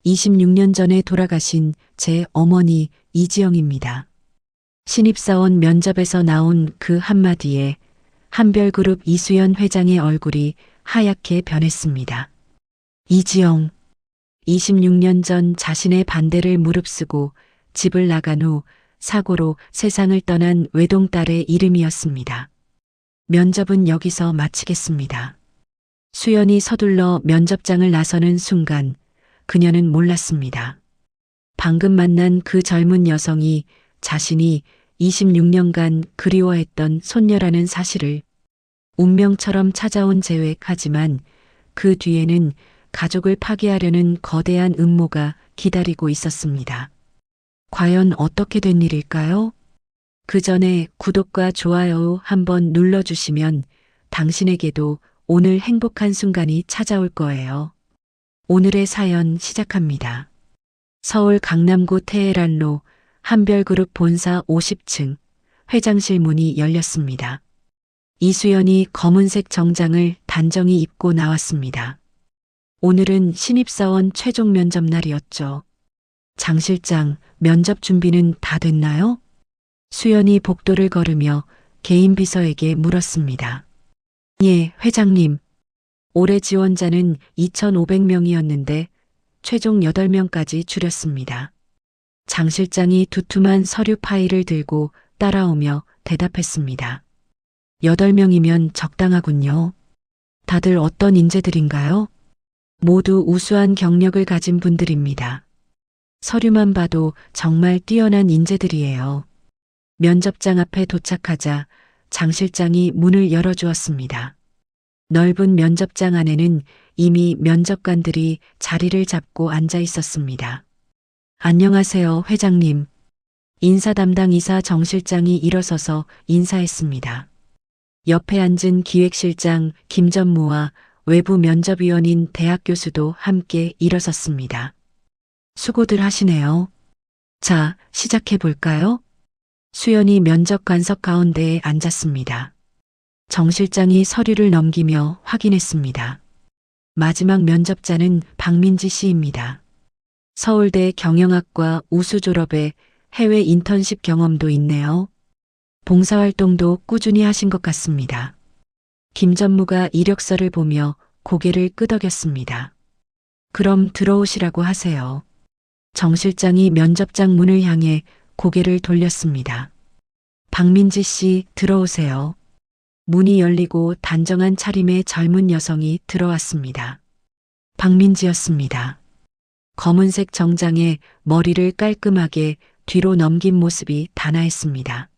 26년 전에 돌아가신 제 어머니 이지영입니다. 신입사원 면접에서 나온 그 한마디에 한별그룹 이수연 회장의 얼굴이 하얗게 변했습니다. 이지영, 26년 전 자신의 반대를 무릅쓰고 집을 나간 후 사고로 세상을 떠난 외동딸의 이름이었습니다. 면접은 여기서 마치겠습니다. 수연이 서둘러 면접장을 나서는 순간 그녀는 몰랐습니다. 방금 만난 그 젊은 여성이 자신이 26년간 그리워했던 손녀라는 사실을. 운명처럼 찾아온 재회하지만 그 뒤에는 가족을 파괴하려는 거대한 음모가 기다리고 있었습니다. 과연 어떻게 된 일일까요? 그 전에 구독과 좋아요 한번 눌러주시면 당신에게도 오늘 행복한 순간이 찾아올 거예요. 오늘의 사연 시작합니다. 서울 강남구 테헤란로 한별그룹 본사 50층 회장실 문이 열렸습니다. 이수연이 검은색 정장을 단정히 입고 나왔습니다. 오늘은 신입사원 최종 면접 날이었죠. 장 실장, 면접 준비는 다 됐나요? 수연이 복도를 걸으며 개인 비서에게 물었습니다. 예, 회장님. 올해 지원자는 2,500명이었는데 최종 8명까지 줄였습니다. 장 실장이 두툼한 서류 파일을 들고 따라오며 대답했습니다. 8명이면 적당하군요. 다들 어떤 인재들인가요? 모두 우수한 경력을 가진 분들입니다. 서류만 봐도 정말 뛰어난 인재들이에요. 면접장 앞에 도착하자 장 실장이 문을 열어주었습니다. 넓은 면접장 안에는 이미 면접관들이 자리를 잡고 앉아 있었습니다. 안녕하세요, 회장님. 인사 담당 이사 정 실장이 일어서서 인사했습니다. 옆에 앉은 기획실장 김전무와 외부 면접위원인 대학 교수도 함께 일어섰습니다. 수고들 하시네요. 자, 시작해 볼까요? 수연이 면접 관석 가운데에 앉았습니다. 정 실장이 서류를 넘기며 확인했습니다. 마지막 면접자는 박민지 씨입니다. 서울대 경영학과 우수 졸업에 해외 인턴십 경험도 있네요. 봉사활동도 꾸준히 하신 것 같습니다. 김 전무가 이력서를 보며 고개를 끄덕였습니다. 그럼 들어오시라고 하세요. 정 실장이 면접장 문을 향해 고개를 돌렸습니다. 박민지 씨, 들어오세요. 문이 열리고 단정한 차림의 젊은 여성이 들어왔습니다. 박민지였습니다. 검은색 정장에 머리를 깔끔하게 뒤로 넘긴 모습이 단아했습니다.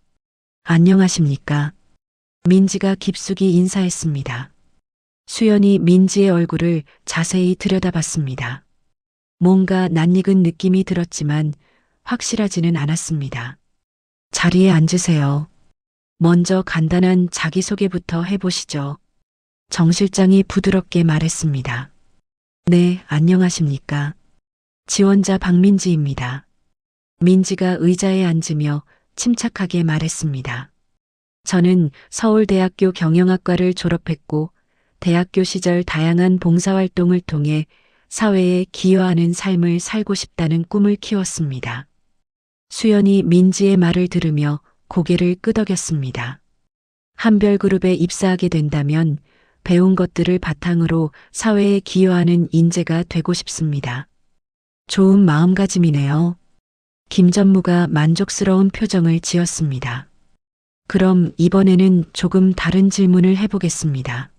안녕하십니까? 민지가 깊숙이 인사했습니다. 수연이 민지의 얼굴을 자세히 들여다봤습니다. 뭔가 낯익은 느낌이 들었지만 확실하지는 않았습니다. 자리에 앉으세요. 먼저 간단한 자기소개부터 해보시죠. 정 실장이 부드럽게 말했습니다. 네, 안녕하십니까? 지원자 박민지입니다. 민지가 의자에 앉으며 침착하게 말했습니다. 저는 서울대학교 경영학과를 졸업했고 대학교 시절 다양한 봉사활동을 통해 사회에 기여하는 삶을 살고 싶다는 꿈을 키웠습니다. 수연이 민지의 말을 들으며 고개를 끄덕였습니다. 한별그룹에 입사하게 된다면 배운 것들을 바탕으로 사회에 기여하는 인재가 되고 싶습니다. 좋은 마음가짐이네요. 김 전무가 만족스러운 표정을 지었습니다. 그럼 이번에는 조금 다른 질문을 해보겠습니다.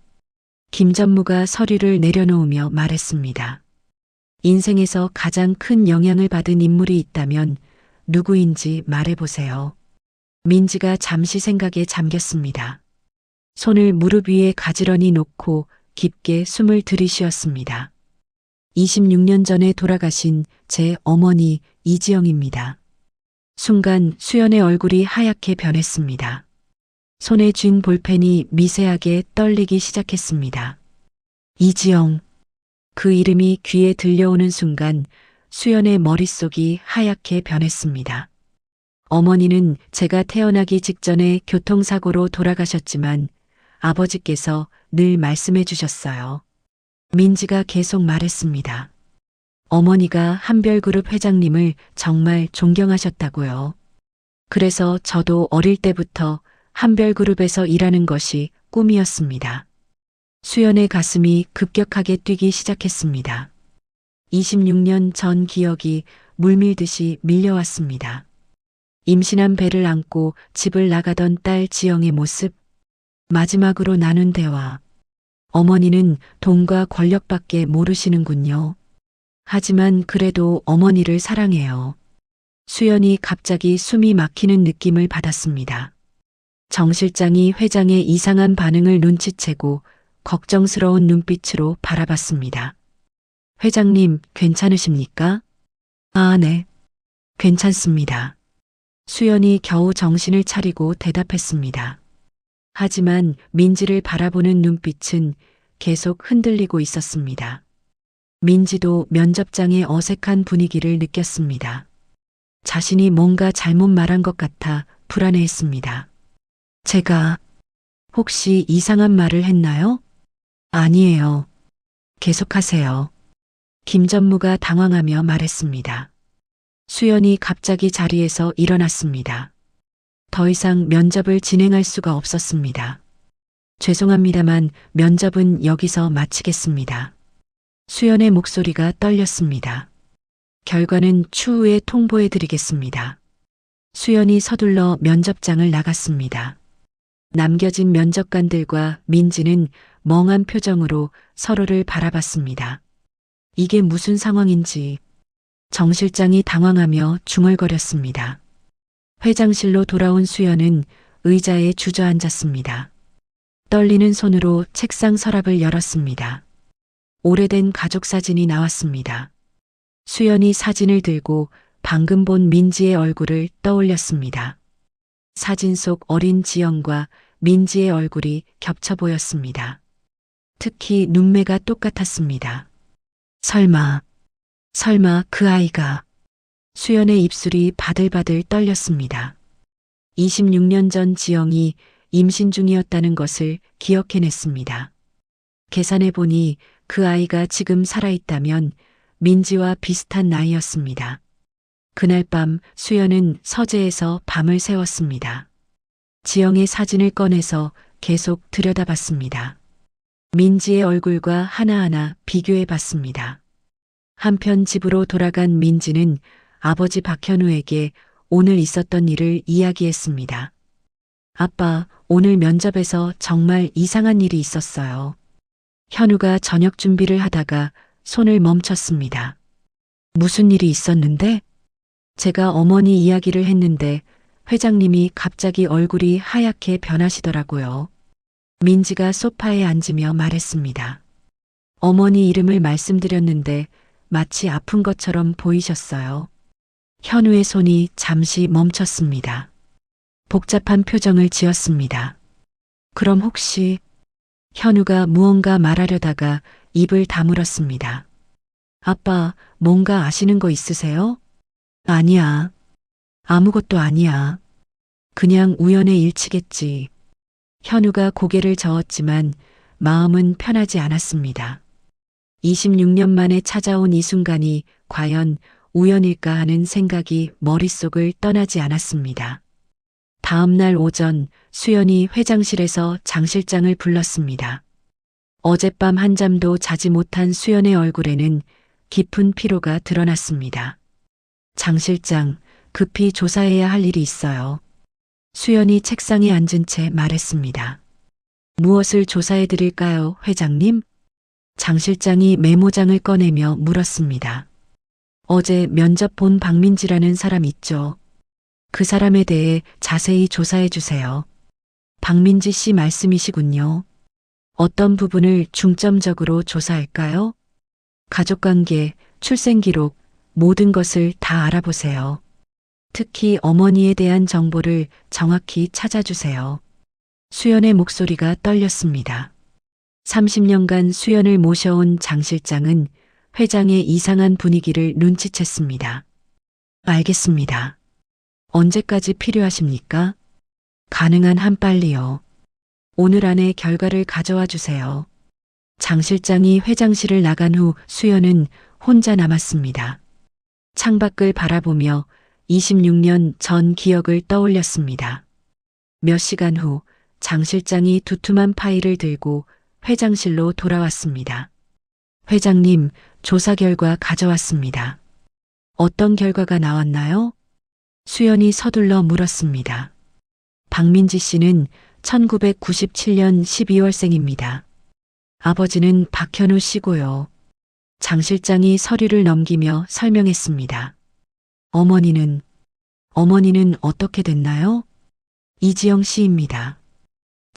김 전무가 서류를 내려놓으며 말했습니다. 인생에서 가장 큰 영향을 받은 인물이 있다면 누구인지 말해보세요. 민지가 잠시 생각에 잠겼습니다. 손을 무릎 위에 가지런히 놓고 깊게 숨을 들이쉬었습니다. 26년 전에 돌아가신 제 어머니 이지영입니다. 순간 수연의 얼굴이 하얗게 변했습니다. 손에 쥔 볼펜이 미세하게 떨리기 시작했습니다. 이지영. 그 이름이 귀에 들려오는 순간 수연의 머릿속이 하얗게 변했습니다. 어머니는 제가 태어나기 직전에 교통사고로 돌아가셨지만 아버지께서 늘 말씀해 주셨어요. 민지가 계속 말했습니다. 어머니가 한별그룹 회장님을 정말 존경하셨다고요. 그래서 저도 어릴 때부터 한별그룹에서 일하는 것이 꿈이었습니다. 수연의 가슴이 급격하게 뛰기 시작했습니다. 26년 전 기억이 물밀듯이 밀려왔습니다. 임신한 배를 안고 집을 나가던 딸 지영의 모습, 마지막으로 나눈 대화. 어머니는 돈과 권력밖에 모르시는군요. 하지만 그래도 어머니를 사랑해요. 수연이 갑자기 숨이 막히는 느낌을 받았습니다. 정 실장이 회장의 이상한 반응을 눈치채고 걱정스러운 눈빛으로 바라봤습니다. 회장님, 괜찮으십니까? 아, 네. 괜찮습니다. 수연이 겨우 정신을 차리고 대답했습니다. 하지만 민지를 바라보는 눈빛은 계속 흔들리고 있었습니다. 민지도 면접장의 어색한 분위기를 느꼈습니다. 자신이 뭔가 잘못 말한 것 같아 불안해했습니다. 제가 혹시 이상한 말을 했나요? 아니에요. 계속하세요. 김 전무가 당황하며 말했습니다. 수연이 갑자기 자리에서 일어났습니다. 더 이상 면접을 진행할 수가 없었습니다. 죄송합니다만 면접은 여기서 마치겠습니다. 수연의 목소리가 떨렸습니다. 결과는 추후에 통보해 드리겠습니다. 수연이 서둘러 면접장을 나갔습니다. 남겨진 면접관들과 민지는 멍한 표정으로 서로를 바라봤습니다. 이게 무슨 상황인지 정 실장이 당황하며 중얼거렸습니다. 회장실로 돌아온 수연은 의자에 주저앉았습니다. 떨리는 손으로 책상 서랍을 열었습니다. 오래된 가족 사진이 나왔습니다. 수연이 사진을 들고 방금 본 민지의 얼굴을 떠올렸습니다. 사진 속 어린 지영과 민지의 얼굴이 겹쳐 보였습니다. 특히 눈매가 똑같았습니다. 설마 그 아이가. 수연의 입술이 바들바들 떨렸습니다. 26년 전 지영이 임신 중이었다는 것을 기억해냈습니다. 계산해보니 그 아이가 지금 살아있다면 민지와 비슷한 나이였습니다. 그날 밤 수연은 서재에서 밤을 새웠습니다. 지영의 사진을 꺼내서 계속 들여다봤습니다. 민지의 얼굴과 하나하나 비교해봤습니다. 한편 집으로 돌아간 민지는 아버지 박현우에게 오늘 있었던 일을 이야기했습니다. 아빠, 오늘 면접에서 정말 이상한 일이 있었어요. 현우가 저녁 준비를 하다가 손을 멈췄습니다. 무슨 일이 있었는데? 제가 어머니 이야기를 했는데 회장님이 갑자기 얼굴이 하얗게 변하시더라고요. 민지가 소파에 앉으며 말했습니다. 어머니 이름을 말씀드렸는데 마치 아픈 것처럼 보이셨어요. 현우의 손이 잠시 멈췄습니다. 복잡한 표정을 지었습니다. 그럼 혹시 현우가 무언가 말하려다가 입을 다물었습니다. 아빠, 뭔가 아시는 거 있으세요? 아니야. 아무것도 아니야. 그냥 우연의 일치겠지. 현우가 고개를 저었지만 마음은 편하지 않았습니다. 26년 만에 찾아온 이 순간이 과연 우연일까 하는 생각이 머릿속을 떠나지 않았습니다. 다음 날 오전 수연이 회장실에서 장 실장을 불렀습니다. 어젯밤 한잠도 자지 못한 수연의 얼굴에는 깊은 피로가 드러났습니다. 장 실장, 급히 조사해야 할 일이 있어요. 수연이 책상에 앉은 채 말했습니다. 무엇을 조사해 드릴까요, 회장님? 장 실장이 메모장을 꺼내며 물었습니다. 어제 면접 본 박민지라는 사람 있죠? 그 사람에 대해 자세히 조사해 주세요. 박민지 씨 말씀이시군요. 어떤 부분을 중점적으로 조사할까요? 가족관계, 출생기록, 모든 것을 다 알아보세요. 특히 어머니에 대한 정보를 정확히 찾아주세요. 수연의 목소리가 떨렸습니다. 30년간 수연을 모셔온 장 실장은 회장의 이상한 분위기를 눈치챘습니다. 알겠습니다. 언제까지 필요하십니까? 가능한 한 빨리요. 오늘 안에 결과를 가져와 주세요. 장 실장이 회장실을 나간 후 수연은 혼자 남았습니다. 창밖을 바라보며 26년 전 기억을 떠올렸습니다. 몇 시간 후 장 실장이 두툼한 파일을 들고 회장실로 돌아왔습니다. 회장님, 조사 결과 가져왔습니다. 어떤 결과가 나왔나요? 수연이 서둘러 물었습니다. 박민지 씨는 1997년 12월생입니다. 아버지는 박현우 씨고요. 장 실장이 서류를 넘기며 설명했습니다. 어머니는 어떻게 됐나요? 이지영 씨입니다.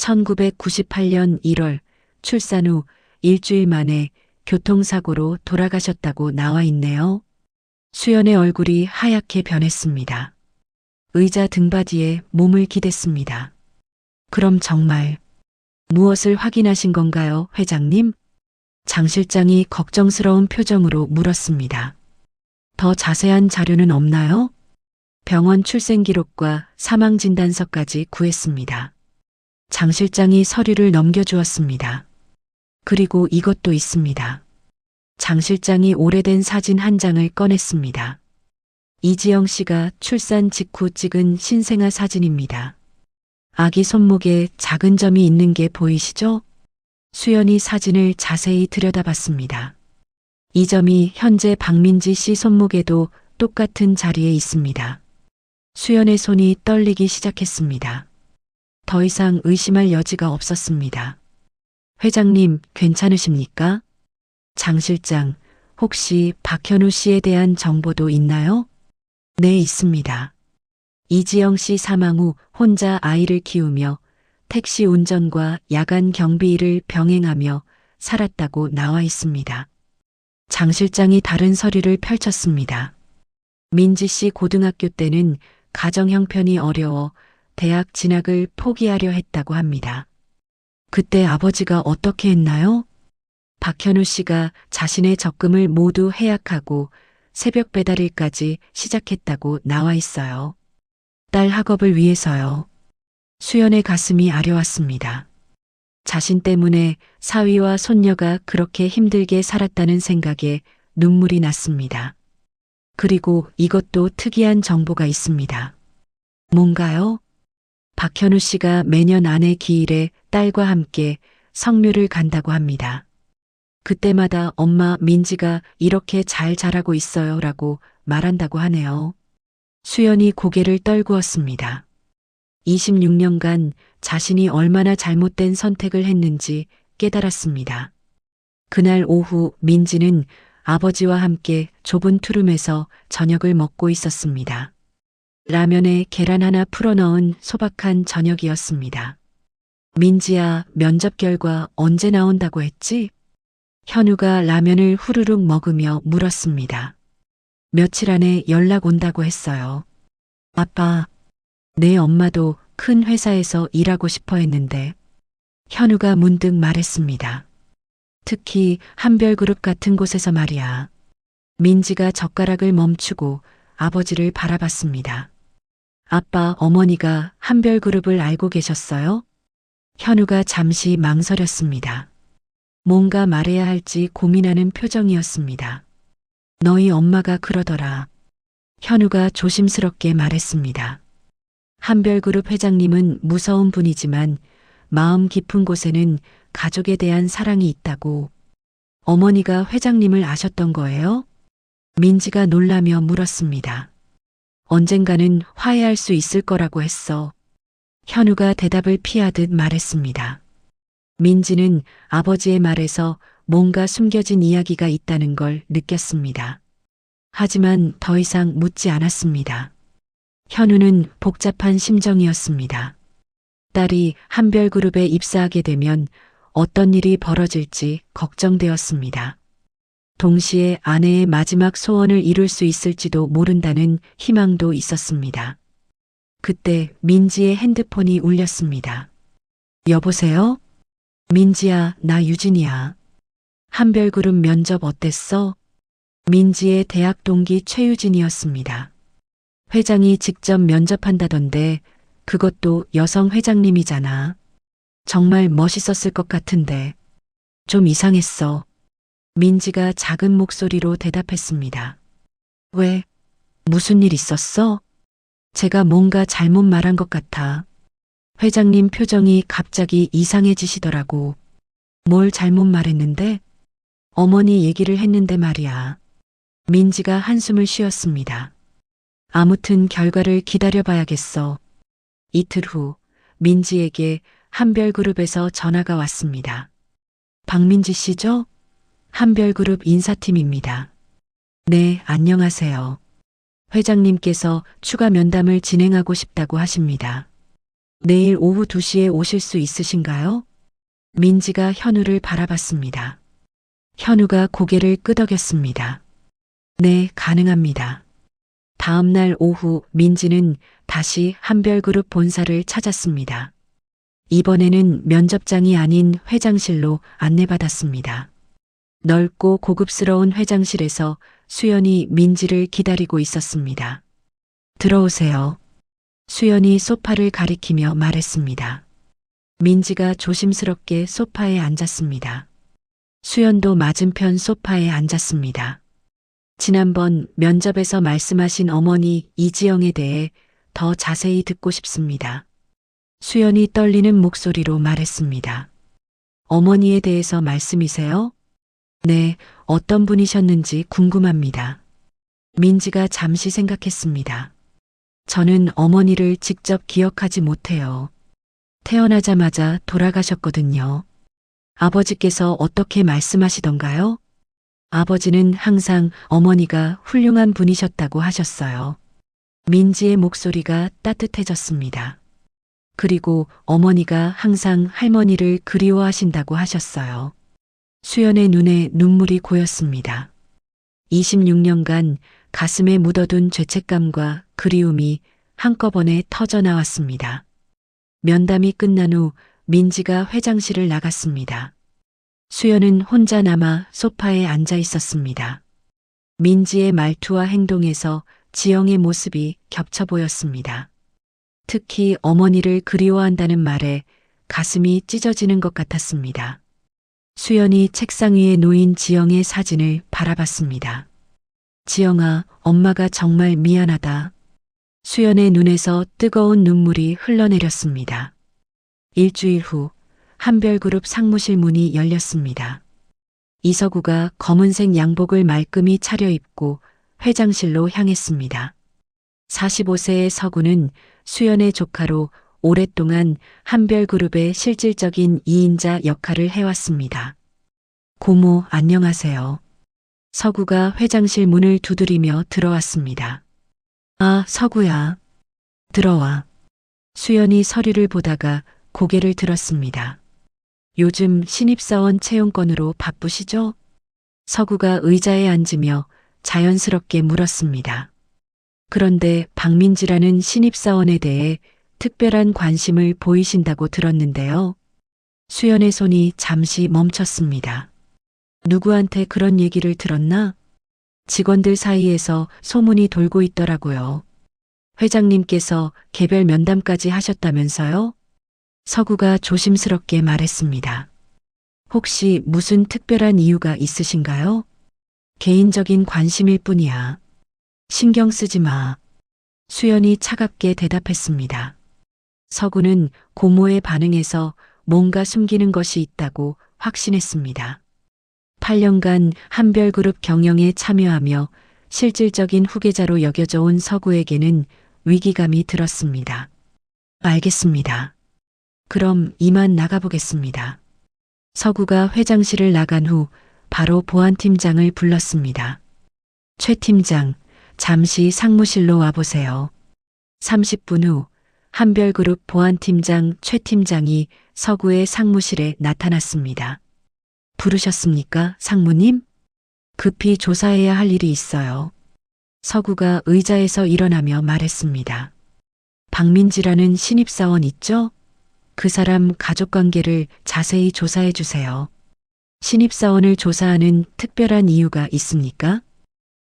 1998년 1월 출산 후 일주일 만에 교통사고로 돌아가셨다고 나와 있네요. 수연의 얼굴이 하얗게 변했습니다. 의자 등받이에 몸을 기댔습니다. 그럼 정말 무엇을 확인하신 건가요, 회장님? 장 실장이 걱정스러운 표정으로 물었습니다. 더 자세한 자료는 없나요? 병원 출생 기록과 사망 진단서까지 구했습니다. 장 실장이 서류를 넘겨주었습니다. 그리고 이것도 있습니다. 장 실장이 오래된 사진 한 장을 꺼냈습니다. 이지영 씨가 출산 직후 찍은 신생아 사진입니다. 아기 손목에 작은 점이 있는 게 보이시죠? 수연이 사진을 자세히 들여다봤습니다. 이 점이 현재 박민지 씨 손목에도 똑같은 자리에 있습니다. 수연의 손이 떨리기 시작했습니다. 더 이상 의심할 여지가 없었습니다. 회장님, 괜찮으십니까? 장 실장, 혹시 박현우 씨에 대한 정보도 있나요? 네, 있습니다. 이지영 씨 사망 후 혼자 아이를 키우며 택시 운전과 야간 경비 일을 병행하며 살았다고 나와 있습니다. 장 실장이 다른 서류를 펼쳤습니다. 민지 씨 고등학교 때는 가정 형편이 어려워 대학 진학을 포기하려 했다고 합니다. 그때 아버지가 어떻게 했나요? 박현우 씨가 자신의 적금을 모두 해약하고 새벽 배달일까지 시작했다고 나와 있어요. 딸 학업을 위해서요. 수연의 가슴이 아려왔습니다. 자신 때문에 사위와 손녀가 그렇게 힘들게 살았다는 생각에 눈물이 났습니다. 그리고 이것도 특이한 정보가 있습니다. 뭔가요? 박현우 씨가 매년 아내 기일에 딸과 함께 성묘를 간다고 합니다. 그때마다 엄마 민지가 이렇게 잘 자라고 있어요 라고 말한다고 하네요. 수연이 고개를 떨구었습니다. 26년간 자신이 얼마나 잘못된 선택을 했는지 깨달았습니다. 그날 오후 민지는 아버지와 함께 좁은 투룸에서 저녁을 먹고 있었습니다. 라면에 계란 하나 풀어넣은 소박한 저녁이었습니다. 민지야, 면접 결과 언제 나온다고 했지? 현우가 라면을 후루룩 먹으며 물었습니다. 며칠 안에 연락 온다고 했어요. 아빠, 내 엄마도 큰 회사에서 일하고 싶어 했는데. 현우가 문득 말했습니다. 특히 한별그룹 같은 곳에서 말이야. 민지가 젓가락을 멈추고 아버지를 바라봤습니다. 아빠, 어머니가 한별그룹을 알고 계셨어요? 현우가 잠시 망설였습니다. 뭔가 말해야 할지 고민하는 표정이었습니다. 너희 엄마가 그러더라. 현우가 조심스럽게 말했습니다. 한별그룹 회장님은 무서운 분이지만 마음 깊은 곳에는 가족에 대한 사랑이 있다고. 어머니가 회장님을 아셨던 거예요? 민지가 놀라며 물었습니다. 언젠가는 화해할 수 있을 거라고 했어. 현우가 대답을 피하듯 말했습니다. 민지는 아버지의 말에서 뭔가 숨겨진 이야기가 있다는 걸 느꼈습니다. 하지만 더 이상 묻지 않았습니다. 현우는 복잡한 심정이었습니다. 딸이 한별그룹에 입사하게 되면 어떤 일이 벌어질지 걱정되었습니다. 동시에 아내의 마지막 소원을 이룰 수 있을지도 모른다는 희망도 있었습니다. 그때 민지의 핸드폰이 울렸습니다. 여보세요? 민지야, 나 유진이야. 한별그룹 면접 어땠어? 민지의 대학 동기 최유진이었습니다. 회장이 직접 면접한다던데 그것도 여성 회장님이잖아. 정말 멋있었을 것 같은데. 좀 이상했어. 민지가 작은 목소리로 대답했습니다. 왜? 무슨 일 있었어? 제가 뭔가 잘못 말한 것 같아. 회장님 표정이 갑자기 이상해지시더라고. 뭘 잘못 말했는데? 어머니 얘기를 했는데 말이야. 민지가 한숨을 쉬었습니다. 아무튼 결과를 기다려봐야겠어. 이틀 후 민지에게 한별그룹에서 전화가 왔습니다. 박민지 씨죠? 한별그룹 인사팀입니다. 네, 안녕하세요. 회장님께서 추가 면담을 진행하고 싶다고 하십니다. 내일 오후 2시에 오실 수 있으신가요? 민지가 현우를 바라봤습니다. 현우가 고개를 끄덕였습니다. 네, 가능합니다. 다음 날 오후 민지는 다시 한별그룹 본사를 찾았습니다. 이번에는 면접장이 아닌 회장실로 안내받았습니다. 넓고 고급스러운 회장실에서 수연이 민지를 기다리고 있었습니다. 들어오세요. 수연이 소파를 가리키며 말했습니다. 민지가 조심스럽게 소파에 앉았습니다. 수연도 맞은편 소파에 앉았습니다. 지난번 면접에서 말씀하신 어머니 이지영에 대해 더 자세히 듣고 싶습니다. 수연이 떨리는 목소리로 말했습니다. 어머니에 대해서 말씀이세요? 네, 어떤 분이셨는지 궁금합니다. 민지가 잠시 생각했습니다. 저는 어머니를 직접 기억하지 못해요. 태어나자마자 돌아가셨거든요. 아버지께서 어떻게 말씀하시던가요? 아버지는 항상 어머니가 훌륭한 분이셨다고 하셨어요. 민지의 목소리가 따뜻해졌습니다. 그리고 어머니가 항상 할머니를 그리워하신다고 하셨어요. 수연의 눈에 눈물이 고였습니다. 26년간 가슴에 묻어둔 죄책감과 그리움이 한꺼번에 터져 나왔습니다. 면담이 끝난 후 민지가 회장실을 나갔습니다. 수연은 혼자 남아 소파에 앉아 있었습니다. 민지의 말투와 행동에서 지영의 모습이 겹쳐 보였습니다. 특히 어머니를 그리워한다는 말에 가슴이 찢어지는 것 같았습니다. 수연이 책상 위에 놓인 지영의 사진을 바라봤습니다. 지영아, 엄마가 정말 미안하다. 수연의 눈에서 뜨거운 눈물이 흘러내렸습니다. 일주일 후 한별그룹 상무실 문이 열렸습니다. 이서구가 검은색 양복을 말끔히 차려입고 회장실로 향했습니다. 45세의 서구는 수연의 조카로 오랫동안 한별그룹의 실질적인 2인자 역할을 해왔습니다. 고모, 안녕하세요. 서구가 회장실 문을 두드리며 들어왔습니다. 아, 서구야. 들어와. 수연이 서류를 보다가 고개를 들었습니다. 요즘 신입사원 채용건으로 바쁘시죠? 서구가 의자에 앉으며 자연스럽게 물었습니다. 그런데 박민지라는 신입사원에 대해 특별한 관심을 보이신다고 들었는데요. 수연의 손이 잠시 멈췄습니다. 누구한테 그런 얘기를 들었나? 직원들 사이에서 소문이 돌고 있더라고요. 회장님께서 개별 면담까지 하셨다면서요? 서구가 조심스럽게 말했습니다. 혹시 무슨 특별한 이유가 있으신가요? 개인적인 관심일 뿐이야. 신경 쓰지 마. 수연이 차갑게 대답했습니다. 서구는 고모의 반응에서 뭔가 숨기는 것이 있다고 확신했습니다. 8년간 한별그룹 경영에 참여하며 실질적인 후계자로 여겨져 온 서구에게는 위기감이 들었습니다. 알겠습니다. 그럼 이만 나가보겠습니다. 서구가 회장실을 나간 후 바로 보안팀장을 불렀습니다. 최 팀장, 잠시 상무실로 와보세요. 30분 후 한별그룹 보안팀장 최 팀장이 서구의 상무실에 나타났습니다. 부르셨습니까, 상무님? 급히 조사해야 할 일이 있어요. 서구가 의자에서 일어나며 말했습니다. 박민지라는 신입사원 있죠? 그 사람 가족관계를 자세히 조사해 주세요. 신입사원을 조사하는 특별한 이유가 있습니까?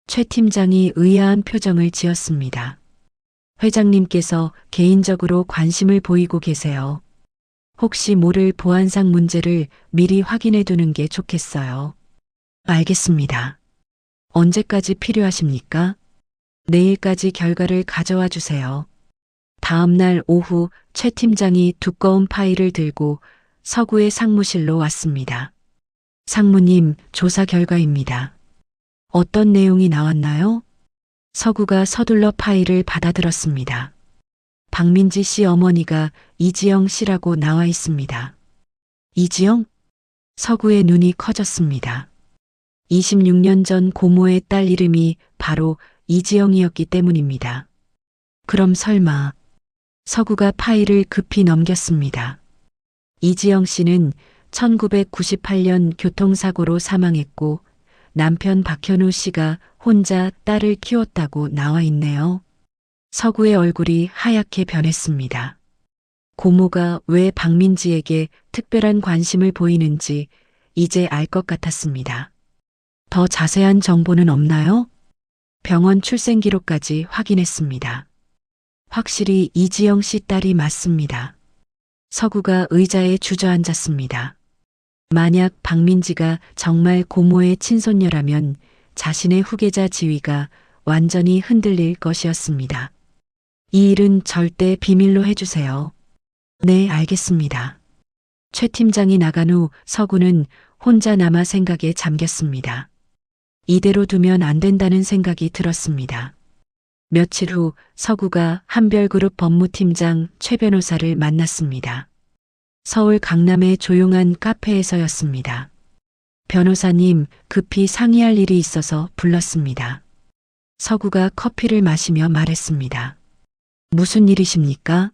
최 팀장이 의아한 표정을 지었습니다. 회장님께서 개인적으로 관심을 보이고 계세요. 혹시 모를 보안상 문제를 미리 확인해 두는 게 좋겠어요. 알겠습니다. 언제까지 필요하십니까? 내일까지 결과를 가져와 주세요. 다음 날 오후 최 팀장이 두꺼운 파일을 들고 서구의 상무실로 왔습니다. 상무님, 조사 결과입니다. 어떤 내용이 나왔나요? 서구가 서둘러 파일을 받아들었습니다. 박민지 씨 어머니가 이지영 씨라고 나와 있습니다. 이지영? 서구의 눈이 커졌습니다. 26년 전 고모의 딸 이름이 바로 이지영이었기 때문입니다. 그럼 설마. 서구가 파일을 급히 넘겼습니다. 이지영 씨는 1998년 교통사고로 사망했고 남편 박현우 씨가 혼자 딸을 키웠다고 나와 있네요. 서구의 얼굴이 하얗게 변했습니다. 고모가 왜 박민지에게 특별한 관심을 보이는지 이제 알 것 같았습니다. 더 자세한 정보는 없나요? 병원 출생 기록까지 확인했습니다. 확실히 이지영 씨 딸이 맞습니다. 서구가 의자에 주저앉았습니다. 만약 박민지가 정말 고모의 친손녀라면 자신의 후계자 지위가 완전히 흔들릴 것이었습니다. 이 일은 절대 비밀로 해주세요. 네, 알겠습니다. 최 팀장이 나간 후 서구는 혼자 남아 생각에 잠겼습니다. 이대로 두면 안 된다는 생각이 들었습니다. 며칠 후 서구가 한별그룹 법무팀장 최 변호사를 만났습니다. 서울 강남의 조용한 카페에서였습니다. 변호사님, 급히 상의할 일이 있어서 불렀습니다. 서구가 커피를 마시며 말했습니다. 무슨 일이십니까?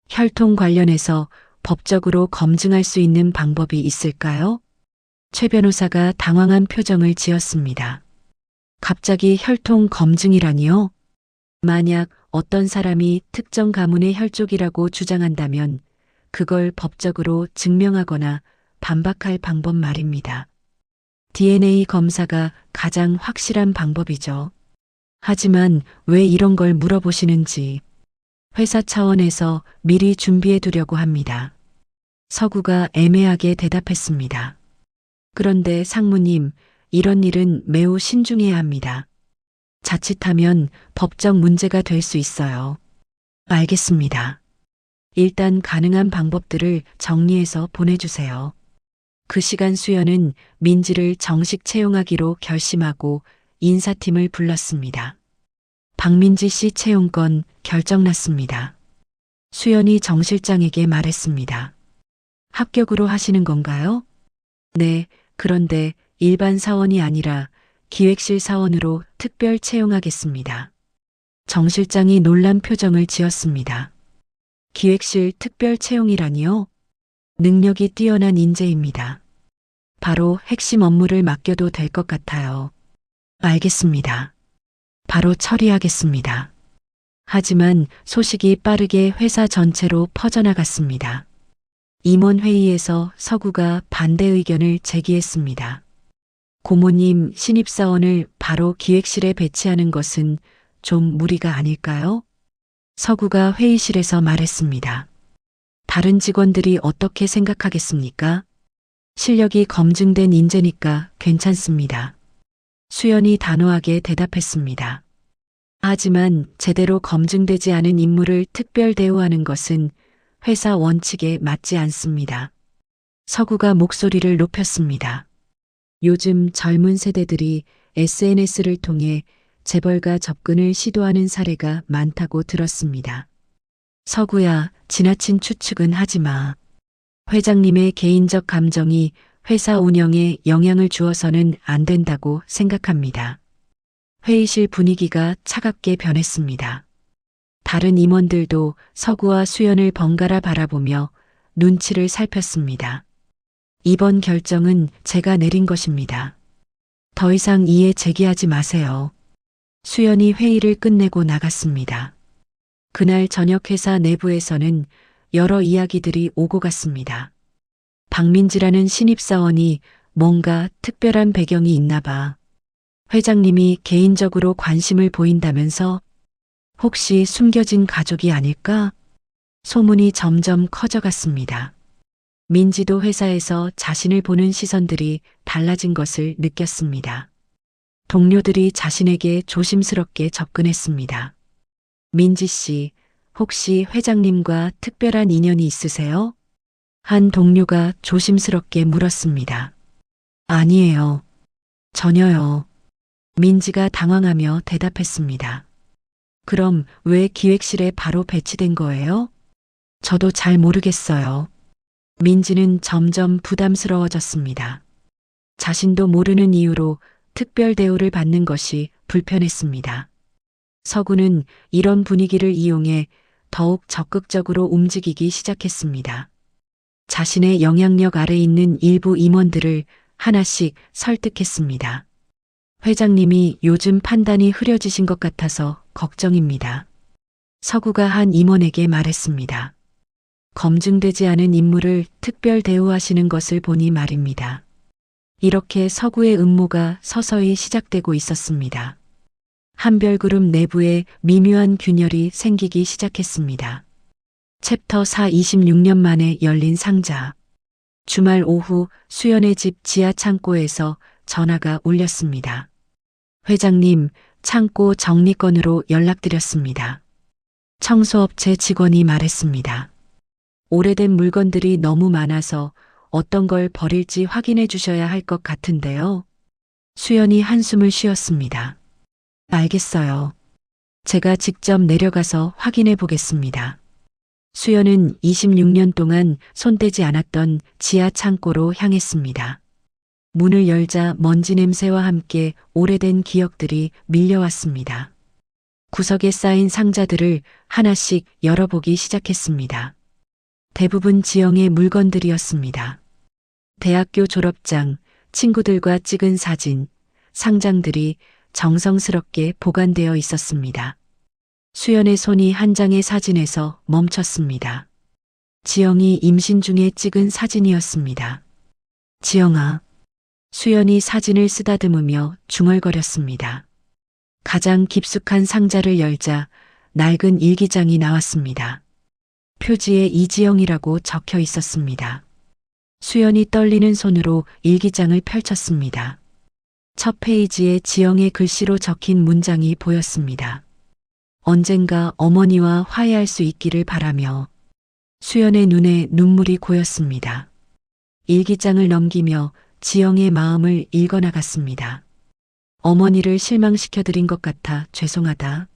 혈통 관련해서 법적으로 검증할 수 있는 방법이 있을까요? 최 변호사가 당황한 표정을 지었습니다. 갑자기 혈통 검증이라니요? 만약 어떤 사람이 특정 가문의 혈족이라고 주장한다면 그걸 법적으로 증명하거나 반박할 방법 말입니다. DNA 검사가 가장 확실한 방법이죠. 하지만 왜 이런 걸 물어보시는지 회사 차원에서 미리 준비해 두려고 합니다. 서구가 애매하게 대답했습니다. 그런데 상무님, 이런 일은 매우 신중해야 합니다. 자칫하면 법적 문제가 될 수 있어요. 알겠습니다. 일단 가능한 방법들을 정리해서 보내주세요. 그 시간 수연은 민지를 정식 채용하기로 결심하고 인사팀을 불렀습니다. 박민지 씨 채용건 결정났습니다. 수연이 정 실장에게 말했습니다. 합격으로 하시는 건가요? 네, 그런데 일반 사원이 아니라 기획실 사원으로 특별 채용하겠습니다. 정 실장이 놀란 표정을 지었습니다. 기획실 특별 채용이라니요? 능력이 뛰어난 인재입니다. 바로 핵심 업무를 맡겨도 될 것 같아요. 알겠습니다. 바로 처리하겠습니다. 하지만 소식이 빠르게 회사 전체로 퍼져나갔습니다. 임원회의에서 서구가 반대 의견을 제기했습니다. 고모님, 신입사원을 바로 기획실에 배치하는 것은 좀 무리가 아닐까요? 서구가 회의실에서 말했습니다. 다른 직원들이 어떻게 생각하겠습니까? 실력이 검증된 인재니까 괜찮습니다. 수연이 단호하게 대답했습니다. 하지만 제대로 검증되지 않은 인물을 특별 대우하는 것은 회사 원칙에 맞지 않습니다. 서구가 목소리를 높였습니다. 요즘 젊은 세대들이 SNS를 통해 재벌가 접근을 시도하는 사례가 많다고 들었습니다. 서구야, 지나친 추측은 하지 마. 회장님의 개인적 감정이 회사 운영에 영향을 주어서는 안 된다고 생각합니다. 회의실 분위기가 차갑게 변했습니다. 다른 임원들도 서구와 수연을 번갈아 바라보며 눈치를 살폈습니다. 이번 결정은 제가 내린 것입니다. 더 이상 이해 제기하지 마세요. 수연이 회의를 끝내고 나갔습니다. 그날 저녁 회사 내부에서는 여러 이야기들이 오고 갔습니다. 박민지라는 신입사원이 뭔가 특별한 배경이 있나 봐. 회장님이 개인적으로 관심을 보인다면서 혹시 숨겨진 가족이 아닐까? 소문이 점점 커져갔습니다. 민지도 회사에서 자신을 보는 시선들이 달라진 것을 느꼈습니다. 동료들이 자신에게 조심스럽게 접근했습니다. 민지 씨, 혹시 회장님과 특별한 인연이 있으세요? 한 동료가 조심스럽게 물었습니다. 아니에요. 전혀요. 민지가 당황하며 대답했습니다. 그럼 왜 기획실에 바로 배치된 거예요? 저도 잘 모르겠어요. 민지는 점점 부담스러워졌습니다. 자신도 모르는 이유로 특별 대우를 받는 것이 불편했습니다. 서구는 이런 분위기를 이용해 더욱 적극적으로 움직이기 시작했습니다. 자신의 영향력 아래 있는 일부 임원들을 하나씩 설득했습니다. 회장님이 요즘 판단이 흐려지신 것 같아서 걱정입니다. 서구가 한 임원에게 말했습니다. 검증되지 않은 인물을 특별 대우하시는 것을 보니 말입니다. 이렇게 서구의 음모가 서서히 시작되고 있었습니다. 한별그룹 내부에 미묘한 균열이 생기기 시작했습니다. 챕터 4 26년 만에 열린 상자. 주말 오후 수연의 집 지하 창고에서 전화가 울렸습니다. 회장님, 창고 정리건으로 연락드렸습니다. 청소업체 직원이 말했습니다. 오래된 물건들이 너무 많아서 어떤 걸 버릴지 확인해 주셔야 할 것 같은데요. 수연이 한숨을 쉬었습니다. 알겠어요. 제가 직접 내려가서 확인해 보겠습니다. 수연은 26년 동안 손대지 않았던 지하 창고로 향했습니다. 문을 열자 먼지 냄새와 함께 오래된 기억들이 밀려왔습니다. 구석에 쌓인 상자들을 하나씩 열어보기 시작했습니다. 대부분 지영의 물건들이었습니다. 대학교 졸업장, 친구들과 찍은 사진, 상장들이 정성스럽게 보관되어 있었습니다. 수연의 손이 한 장의 사진에서 멈췄습니다. 지영이 임신 중에 찍은 사진이었습니다. 지영아. 수연이 사진을 쓰다듬으며 중얼거렸습니다. 가장 깊숙한 상자를 열자 낡은 일기장이 나왔습니다. 표지에 이지영이라고 적혀 있었습니다. 수연이 떨리는 손으로 일기장을 펼쳤습니다. 첫 페이지에 지영의 글씨로 적힌 문장이 보였습니다. 언젠가 어머니와 화해할 수 있기를 바라며. 수연의 눈에 눈물이 고였습니다. 일기장을 넘기며 지영의 마음을 읽어나갔습니다. 어머니를 실망시켜드린 것 같아 죄송하다.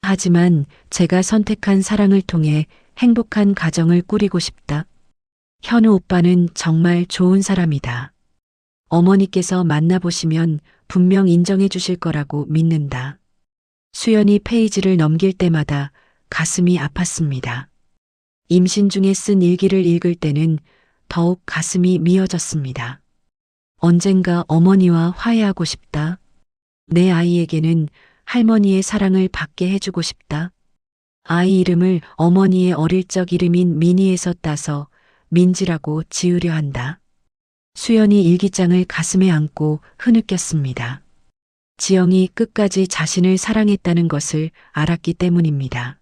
하지만 제가 선택한 사랑을 통해 행복한 가정을 꾸리고 싶다. 현우 오빠는 정말 좋은 사람이다. 어머니께서 만나보시면 분명 인정해 주실 거라고 믿는다. 수연이 페이지를 넘길 때마다 가슴이 아팠습니다. 임신 중에 쓴 일기를 읽을 때는 더욱 가슴이 미어졌습니다. 언젠가 어머니와 화해하고 싶다. 내 아이에게는 할머니의 사랑을 받게 해주고 싶다. 아이 이름을 어머니의 어릴 적 이름인 미니에서 따서 민지라고 지으려 한다. 수연이 일기장을 가슴에 안고 흐느꼈습니다. 지영이 끝까지 자신을 사랑했다는 것을 알았기 때문입니다.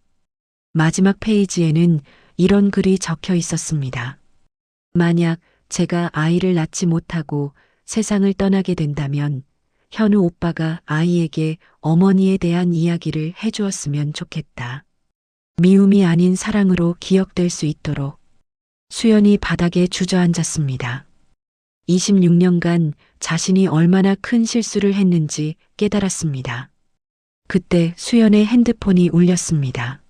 마지막 페이지에는 이런 글이 적혀 있었습니다. 만약 제가 아이를 낳지 못하고 세상을 떠나게 된다면 현우 오빠가 아이에게 어머니에 대한 이야기를 해주었으면 좋겠다. 미움이 아닌 사랑으로 기억될 수 있도록. 수연이 바닥에 주저앉았습니다. 26년간 자신이 얼마나 큰 실수를 했는지 깨달았습니다. 그때 수연의 핸드폰이 울렸습니다.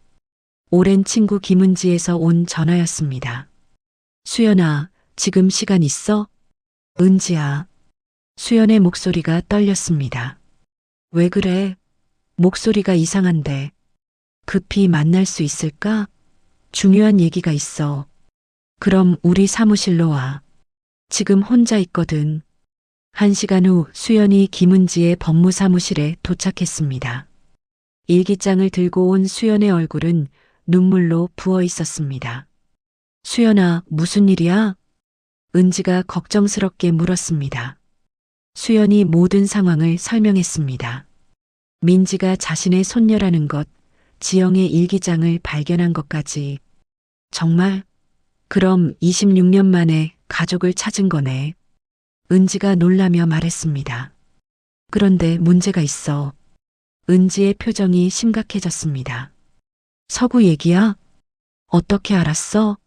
오랜 친구 김은지에서 온 전화였습니다. 수연아, 지금 시간 있어? 은지야. 수연의 목소리가 떨렸습니다. 왜 그래? 목소리가 이상한데. 급히 만날 수 있을까? 중요한 얘기가 있어. 그럼 우리 사무실로 와. 지금 혼자 있거든. 1시간 후 수연이 김은지의 법무사무실에 도착했습니다. 일기장을 들고 온 수연의 얼굴은 눈물로 부어 있었습니다. 수연아, 무슨 일이야? 은지가 걱정스럽게 물었습니다. 수연이 모든 상황을 설명했습니다. 민지가 자신의 손녀라는 것, 지영의 일기장을 발견한 것까지. 정말? 그럼 26년 만에 가족을 찾은 거네. 은지가 놀라며 말했습니다. 그런데 문제가 있어. 은지의 표정이 심각해졌습니다. 서구 얘기야? 어떻게 알았어?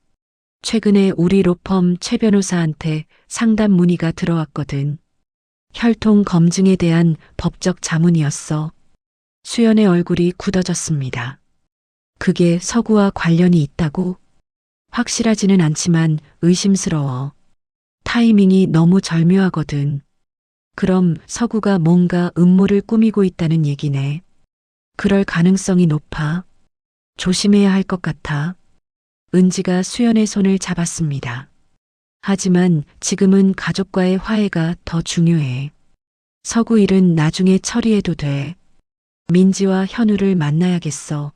최근에 우리 로펌 최 변호사한테 상담 문의가 들어왔거든. 혈통 검증에 대한 법적 자문이었어. 수연의 얼굴이 굳어졌습니다. 그게 서구와 관련이 있다고? 확실하지는 않지만 의심스러워. 타이밍이 너무 절묘하거든. 그럼 서구가 뭔가 음모를 꾸미고 있다는 얘기네. 그럴 가능성이 높아. 조심해야 할 것 같아. 은지가 수연의 손을 잡았습니다. 하지만 지금은 가족과의 화해가 더 중요해. 서구 일은 나중에 처리해도 돼. 민지와 현우를 만나야겠어.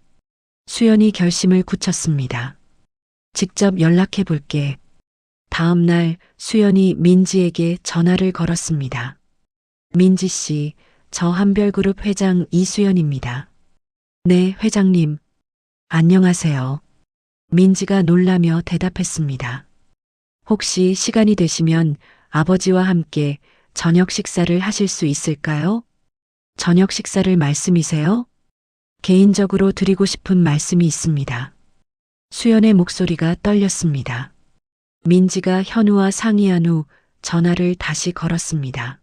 수연이 결심을 굳혔습니다. 직접 연락해 볼게. 다음 날 수연이 민지에게 전화를 걸었습니다. 민지 씨, 저 한별그룹 회장 이수연입니다. 네, 회장님. 안녕하세요. 민지가 놀라며 대답했습니다. 혹시 시간이 되시면 아버지와 함께 저녁 식사를 하실 수 있을까요? 저녁 식사를 말씀이세요? 개인적으로 드리고 싶은 말씀이 있습니다. 수연의 목소리가 떨렸습니다. 민지가 현우와 상의한 후 전화를 다시 걸었습니다.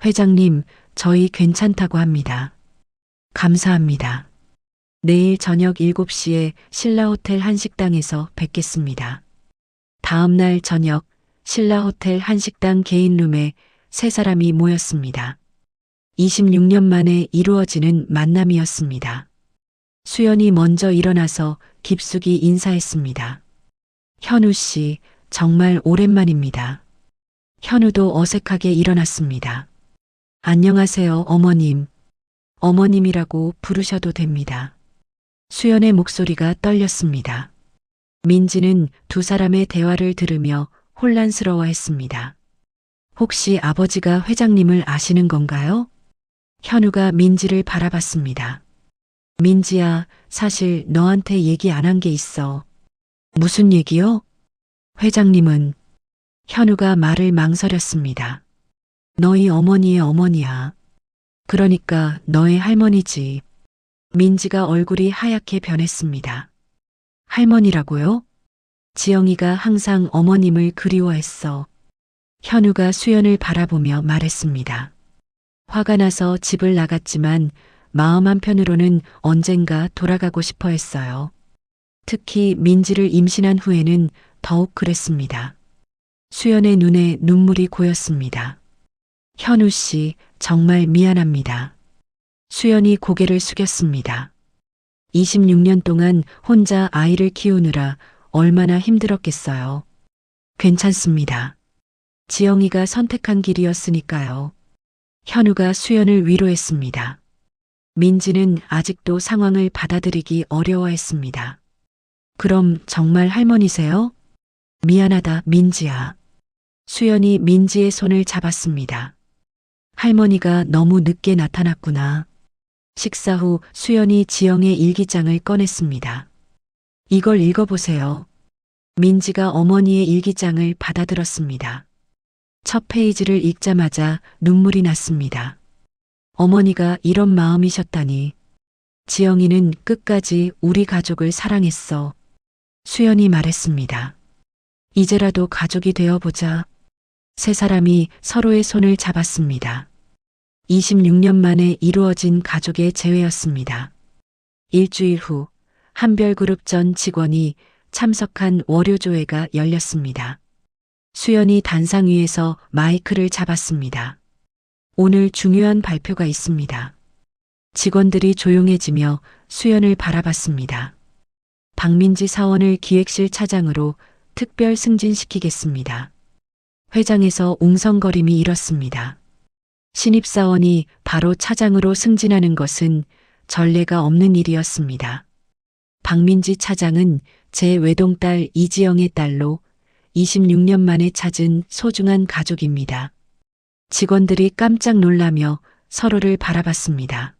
회장님, 저희 괜찮다고 합니다. 감사합니다. 내일 저녁 7시에 신라호텔 한식당에서 뵙겠습니다. 다음 날 저녁 신라호텔 한식당 개인룸에 세 사람이 모였습니다. 26년 만에 이루어지는 만남이었습니다. 수연이 먼저 일어나서 깊숙이 인사했습니다. 현우 씨, 정말 오랜만입니다. 현우도 어색하게 일어났습니다. 안녕하세요, 어머님. 어머님이라고 부르셔도 됩니다. 수연의 목소리가 떨렸습니다. 민지는 두 사람의 대화를 들으며 혼란스러워했습니다. 혹시 아버지가 회장님을 아시는 건가요? 현우가 민지를 바라봤습니다. 민지야, 사실 너한테 얘기 안 한 게 있어. 무슨 얘기요? 회장님은 현우가 말을 망설였습니다. 너희 어머니의 어머니야. 그러니까 너의 할머니지. 민지가 얼굴이 하얗게 변했습니다. 할머니라고요? 지영이가 항상 어머님을 그리워했어. 현우가 수연을 바라보며 말했습니다. 화가 나서 집을 나갔지만 마음 한편으로는 언젠가 돌아가고 싶어 했어요. 특히 민지를 임신한 후에는 더욱 그랬습니다. 수연의 눈에 눈물이 고였습니다. 현우 씨, 정말 미안합니다. 수연이 고개를 숙였습니다. 26년 동안 혼자 아이를 키우느라 얼마나 힘들었겠어요. 괜찮습니다. 지영이가 선택한 길이었으니까요. 현우가 수연을 위로했습니다. 민지는 아직도 상황을 받아들이기 어려워했습니다. 그럼 정말 할머니세요? 미안하다, 민지야. 수연이 민지의 손을 잡았습니다. 할머니가 너무 늦게 나타났구나. 식사 후 수연이 지영의 일기장을 꺼냈습니다. 이걸 읽어보세요. 민지가 어머니의 일기장을 받아들었습니다. 첫 페이지를 읽자마자 눈물이 났습니다. 어머니가 이런 마음이셨다니. 지영이는 끝까지 우리 가족을 사랑했어. 수연이 말했습니다. 이제라도 가족이 되어보자. 세 사람이 서로의 손을 잡았습니다. 26년 만에 이루어진 가족의 재회였습니다. 일주일 후 한별그룹 전 직원이 참석한 월요조회가 열렸습니다. 수연이 단상 위에서 마이크를 잡았습니다. 오늘 중요한 발표가 있습니다. 직원들이 조용해지며 수연을 바라봤습니다. 박민지 사원을 기획실 차장으로 특별 승진시키겠습니다. 회장에서 웅성거림이 일었습니다. 신입사원이 바로 차장으로 승진하는 것은 전례가 없는 일이었습니다. 박민지 차장은 제 외동딸 이지영의 딸로 26년 만에 찾은 소중한 가족입니다. 직원들이 깜짝 놀라며 서로를 바라봤습니다.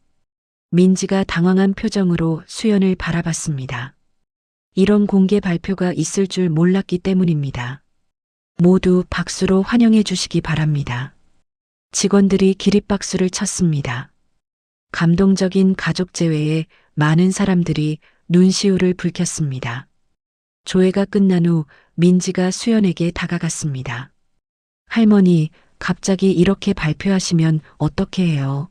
민지가 당황한 표정으로 수연을 바라봤습니다. 이런 공개 발표가 있을 줄 몰랐기 때문입니다. 모두 박수로 환영해 주시기 바랍니다. 직원들이 기립박수를 쳤습니다. 감동적인 가족 제외에 많은 사람들이 눈시울을 붉혔습니다. 조회가 끝난 후 민지가 수연에게 다가갔습니다. 할머니, 갑자기 이렇게 발표하시면 어떻게 해요?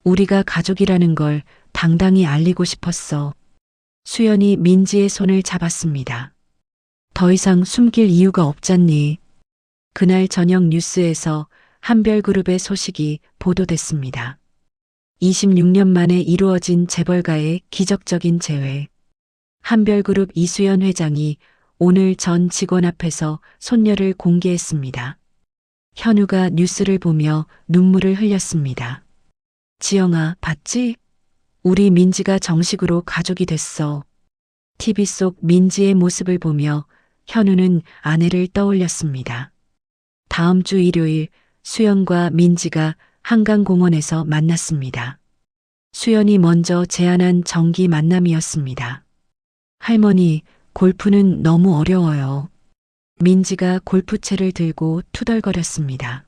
우리가 가족이라는 걸 당당히 알리고 싶었어. 수연이 민지의 손을 잡았습니다. 더 이상 숨길 이유가 없잖니. 그날 저녁 뉴스에서 한별그룹의 소식이 보도됐습니다. 26년 만에 이루어진 재벌가의 기적적인 재회. 한별그룹 이수연 회장이 오늘 전 직원 앞에서 손녀를 공개했습니다. 현우가 뉴스를 보며 눈물을 흘렸습니다. 지영아, 봤지? 우리 민지가 정식으로 가족이 됐어. TV 속 민지의 모습을 보며 현우는 아내를 떠올렸습니다. 다음 주 일요일 수연과 민지가 한강공원에서 만났습니다. 수연이 먼저 제안한 정기 만남이었습니다. 할머니, 골프는 너무 어려워요. 민지가 골프채를 들고 투덜거렸습니다.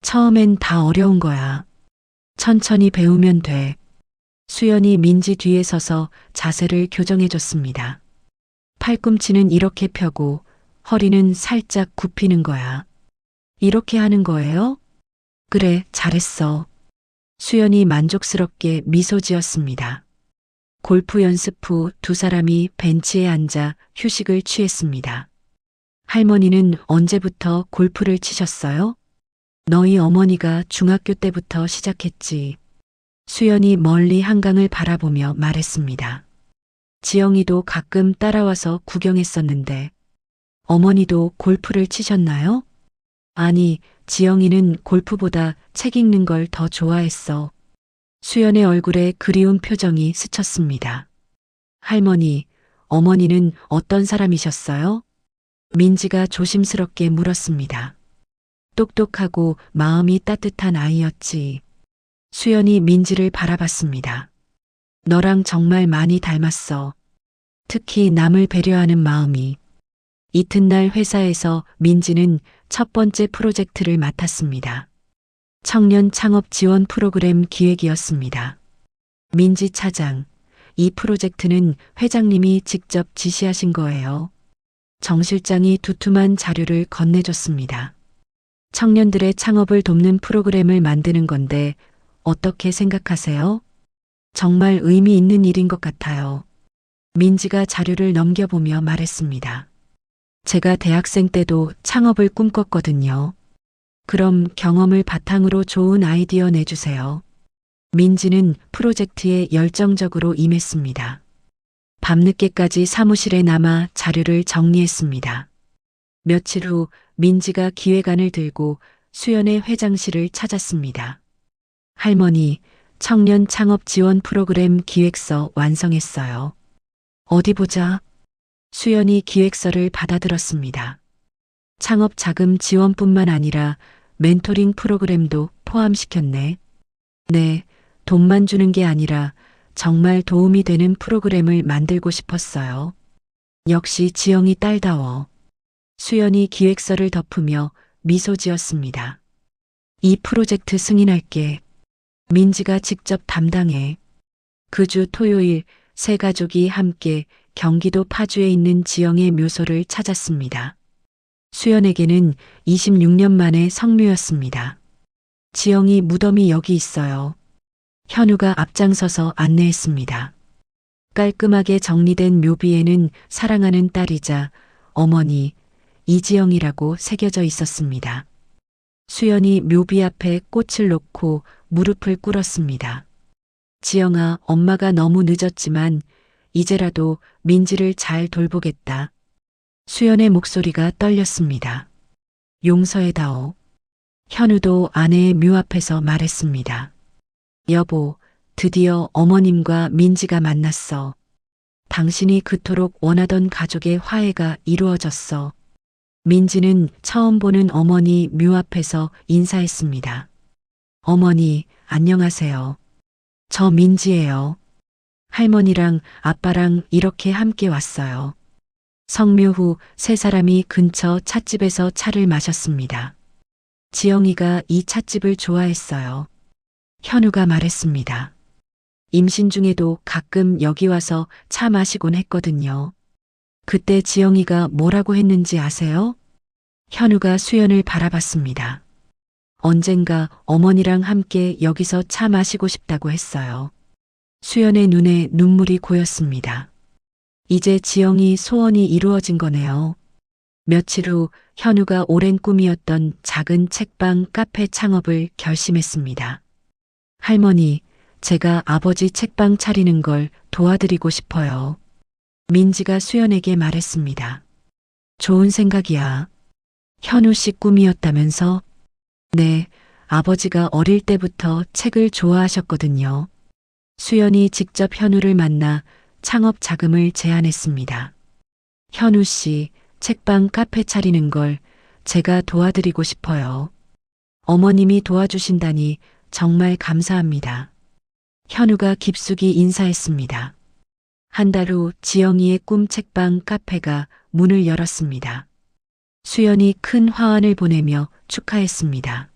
처음엔 다 어려운 거야. 천천히 배우면 돼. 수연이 민지 뒤에 서서 자세를 교정해줬습니다. 팔꿈치는 이렇게 펴고 허리는 살짝 굽히는 거야. 이렇게 하는 거예요? 그래, 잘했어. 수연이 만족스럽게 미소 지었습니다. 골프 연습 후 두 사람이 벤치에 앉아 휴식을 취했습니다. 할머니는 언제부터 골프를 치셨어요? 너희 어머니가 중학교 때부터 시작했지. 수연이 멀리 한강을 바라보며 말했습니다. 지영이도 가끔 따라와서 구경했었는데 어머니도 골프를 치셨나요? 아니, 지영이는 골프보다 책 읽는 걸 더 좋아했어. 수연의 얼굴에 그리운 표정이 스쳤습니다. 할머니, 어머니는 어떤 사람이셨어요? 민지가 조심스럽게 물었습니다. 똑똑하고 마음이 따뜻한 아이였지. 수연이 민지를 바라봤습니다. 너랑 정말 많이 닮았어. 특히 남을 배려하는 마음이. 이튿날 회사에서 민지는 첫 번째 프로젝트를 맡았습니다. 청년 창업 지원 프로그램 기획이었습니다. 민지 차장, 이 프로젝트는 회장님이 직접 지시하신 거예요. 정 실장이 두툼한 자료를 건네줬습니다. 청년들의 창업을 돕는 프로그램을 만드는 건데 어떻게 생각하세요? 정말 의미 있는 일인 것 같아요. 민지가 자료를 넘겨보며 말했습니다. 제가 대학생 때도 창업을 꿈꿨거든요. 그럼 경험을 바탕으로 좋은 아이디어 내주세요. 민지는 프로젝트에 열정적으로 임했습니다. 밤늦게까지 사무실에 남아 자료를 정리했습니다. 며칠 후 민지가 기획안을 들고 수연의 회장실을 찾았습니다. 할머니, 청년 창업 지원 프로그램 기획서 완성했어요. 어디 보자. 수연이 기획서를 받아들었습니다. 창업 자금 지원뿐만 아니라 멘토링 프로그램도 포함시켰네. 네, 돈만 주는 게 아니라 정말 도움이 되는 프로그램을 만들고 싶었어요. 역시 지영이 딸다워. 수연이 기획서를 덮으며 미소 지었습니다. 이 프로젝트 승인할게. 민지가 직접 담당해. 그 주 토요일 세 가족이 함께 경기도 파주에 있는 지영의 묘소를 찾았습니다. 수연에게는 26년 만의 성묘였습니다. 지영이 무덤이 여기 있어요. 현우가 앞장서서 안내했습니다. 깔끔하게 정리된 묘비에는 사랑하는 딸이자 어머니 이지영이라고 새겨져 있었습니다. 수연이 묘비 앞에 꽃을 놓고 무릎을 꿇었습니다. 지영아, 엄마가 너무 늦었지만 이제라도 민지를 잘 돌보겠다. 수연의 목소리가 떨렸습니다. 용서해다오. 현우도 아내의 묘 앞에서 말했습니다. 여보, 드디어 어머님과 민지가 만났어. 당신이 그토록 원하던 가족의 화해가 이루어졌어. 민지는 처음 보는 어머니 묘 앞에서 인사했습니다. 어머니, 안녕하세요. 저 민지예요. 할머니랑 아빠랑 이렇게 함께 왔어요. 성묘 후 세 사람이 근처 찻집에서 차를 마셨습니다. 지영이가 이 찻집을 좋아했어요. 현우가 말했습니다. 임신 중에도 가끔 여기 와서 차 마시곤 했거든요. 그때 지영이가 뭐라고 했는지 아세요? 현우가 수연을 바라봤습니다. 언젠가 어머니랑 함께 여기서 차 마시고 싶다고 했어요. 수연의 눈에 눈물이 고였습니다. 이제 지영이 소원이 이루어진 거네요. 며칠 후 현우가 오랜 꿈이었던 작은 책방 카페 창업을 결심했습니다. 할머니, 제가 아버지 책방 차리는 걸 도와드리고 싶어요. 민지가 수연에게 말했습니다. 좋은 생각이야. 현우 씨 꿈이었다면서? 네, 아버지가 어릴 때부터 책을 좋아하셨거든요. 수연이 직접 현우를 만나 창업 자금을 제안했습니다. 현우 씨, 책방 카페 차리는 걸 제가 도와드리고 싶어요. 어머님이 도와주신다니 정말 감사합니다. 현우가 깊숙이 인사했습니다. 한 달 후 지영이의 꿈 책방 카페가 문을 열었습니다. 수연이 큰 화환을 보내며 축하했습니다.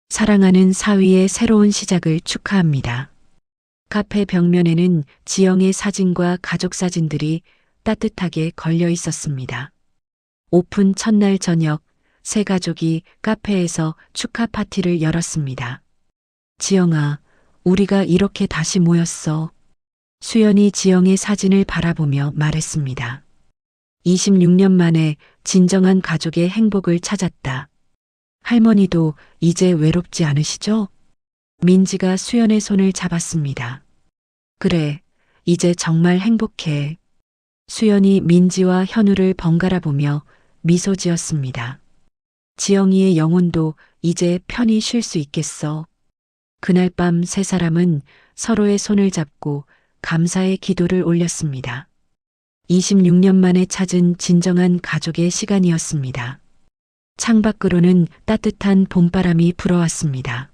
사랑하는 사위의 새로운 시작을 축하합니다. 카페 벽면에는 지영의 사진과 가족 사진들이 따뜻하게 걸려 있었습니다. 오픈 첫날 저녁, 세 가족이 카페에서 축하 파티를 열었습니다. 지영아, 우리가 이렇게 다시 모였어. 수연이 지영의 사진을 바라보며 말했습니다. 26년 만에 진정한 가족의 행복을 찾았다. 할머니도 이제 외롭지 않으시죠? 민지가 수연의 손을 잡았습니다. 그래, 이제 정말 행복해. 수연이 민지와 현우를 번갈아 보며 미소 지었습니다. 지영이의 영혼도 이제 편히 쉴 수 있겠어. 그날 밤 세 사람은 서로의 손을 잡고 감사의 기도를 올렸습니다. 26년 만에 찾은 진정한 가족의 시간이었습니다. 창밖으로는 따뜻한 봄바람이 불어왔습니다.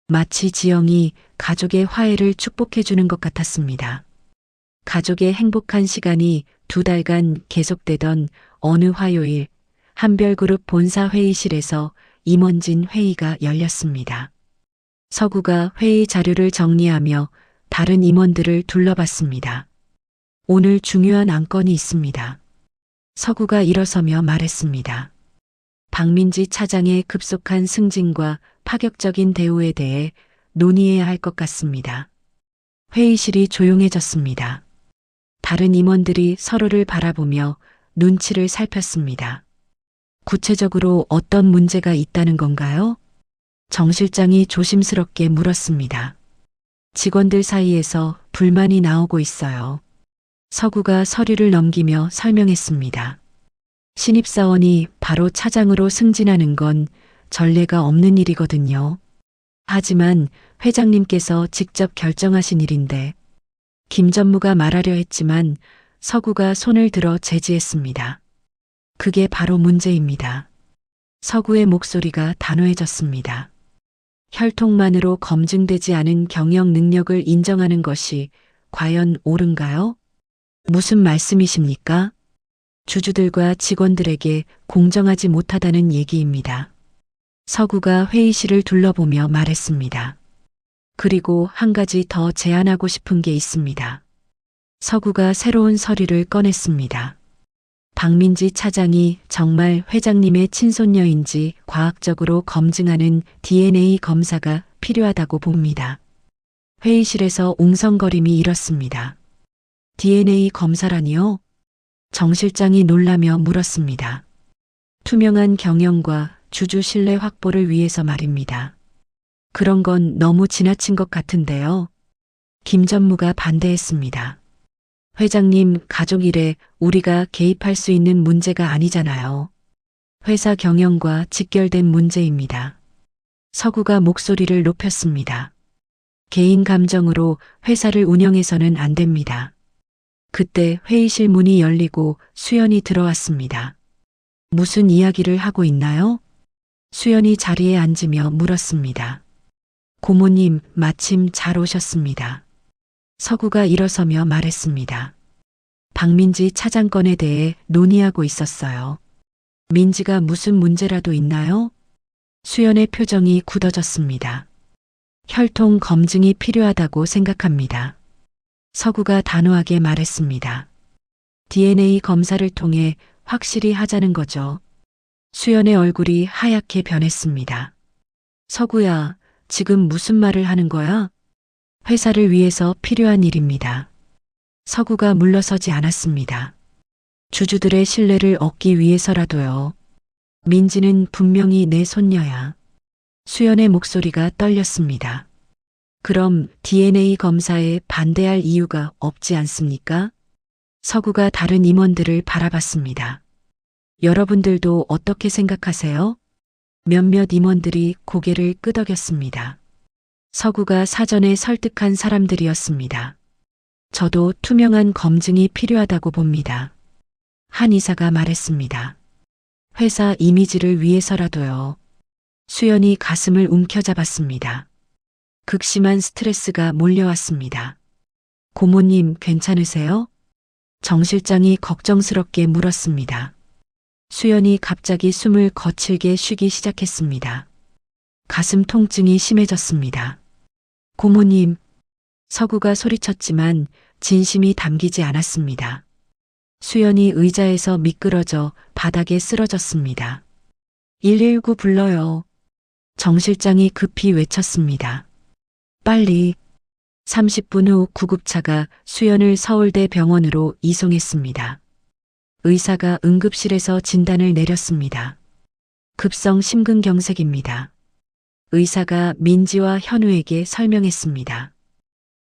마치 지영이 가족의 화해를 축복해주는 것 같았습니다. 가족의 행복한 시간이 2달간 계속되던 어느 화요일, 한별그룹 본사 회의실에서 임원진 회의가 열렸습니다. 서구가 회의 자료를 정리하며 다른 임원들을 둘러봤습니다. 오늘 중요한 안건이 있습니다. 서구가 일어서며 말했습니다. 박민지 차장의 급속한 승진과 파격적인 대우에 대해 논의해야 할 것 같습니다. 회의실이 조용해졌습니다. 다른 임원들이 서로를 바라보며 눈치를 살폈습니다. 구체적으로 어떤 문제가 있다는 건가요? 정 실장이 조심스럽게 물었습니다. 직원들 사이에서 불만이 나오고 있어요. 서구가 서류를 넘기며 설명했습니다. 신입사원이 바로 차장으로 승진하는 건 전례가 없는 일이거든요. 하지만 회장님께서 직접 결정하신 일인데 김 전무가 말하려 했지만 서구가 손을 들어 제지했습니다. 그게 바로 문제입니다. 서구의 목소리가 단호해졌습니다. 혈통만으로 검증되지 않은 경영 능력을 인정하는 것이 과연 옳은가요? 무슨 말씀이십니까? 주주들과 직원들에게 공정하지 못하다는 얘기입니다. 서구가 회의실을 둘러보며 말했습니다. 그리고 한 가지 더 제안하고 싶은 게 있습니다. 서구가 새로운 서류를 꺼냈습니다. 박민지 차장이 정말 회장님의 친손녀인지 과학적으로 검증하는 DNA 검사가 필요하다고 봅니다. 회의실에서 웅성거림이 일었습니다. DNA 검사라니요? 정 실장이 놀라며 물었습니다. 투명한 경영과 주주 신뢰 확보를 위해서 말입니다. 그런 건 너무 지나친 것 같은데요. 김 전무가 반대했습니다. 회장님 가족 일에 우리가 개입할 수 있는 문제가 아니잖아요. 회사 경영과 직결된 문제입니다. 서구가 목소리를 높였습니다. 개인 감정으로 회사를 운영해서는 안 됩니다. 그때 회의실 문이 열리고 수연이 들어왔습니다. 무슨 이야기를 하고 있나요? 수연이 자리에 앉으며 물었습니다. 고모님, 마침 잘 오셨습니다. 서구가 일어서며 말했습니다. 박민지 차장 건에 대해 논의하고 있었어요. 민지가 무슨 문제라도 있나요? 수연의 표정이 굳어졌습니다. 혈통 검증이 필요하다고 생각합니다. 서구가 단호하게 말했습니다. DNA 검사를 통해 확실히 하자는 거죠. 수연의 얼굴이 하얗게 변했습니다. 서구야, 지금 무슨 말을 하는 거야? 회사를 위해서 필요한 일입니다. 서구가 물러서지 않았습니다. 주주들의 신뢰를 얻기 위해서라도요. 민지는 분명히 내 손녀야. 수연의 목소리가 떨렸습니다. 그럼 DNA 검사에 반대할 이유가 없지 않습니까? 서구가 다른 임원들을 바라봤습니다. 여러분들도 어떻게 생각하세요? 몇몇 임원들이 고개를 끄덕였습니다. 서구가 사전에 설득한 사람들이었습니다. 저도 투명한 검증이 필요하다고 봅니다. 한 이사가 말했습니다. 회사 이미지를 위해서라도요. 수연이 가슴을 움켜잡았습니다. 극심한 스트레스가 몰려왔습니다. 고모님 괜찮으세요? 정 실장이 걱정스럽게 물었습니다. 수연이 갑자기 숨을 거칠게 쉬기 시작했습니다. 가슴 통증이 심해졌습니다. 고모님, 서구가 소리쳤지만 진심이 담기지 않았습니다. 수연이 의자에서 미끄러져 바닥에 쓰러졌습니다. 119 불러요. 정 실장이 급히 외쳤습니다. 빨리. 30분 후 구급차가 수연을 서울대 병원으로 이송했습니다. 의사가 응급실에서 진단을 내렸습니다. 급성 심근경색입니다. 의사가 민지와 현우에게 설명했습니다.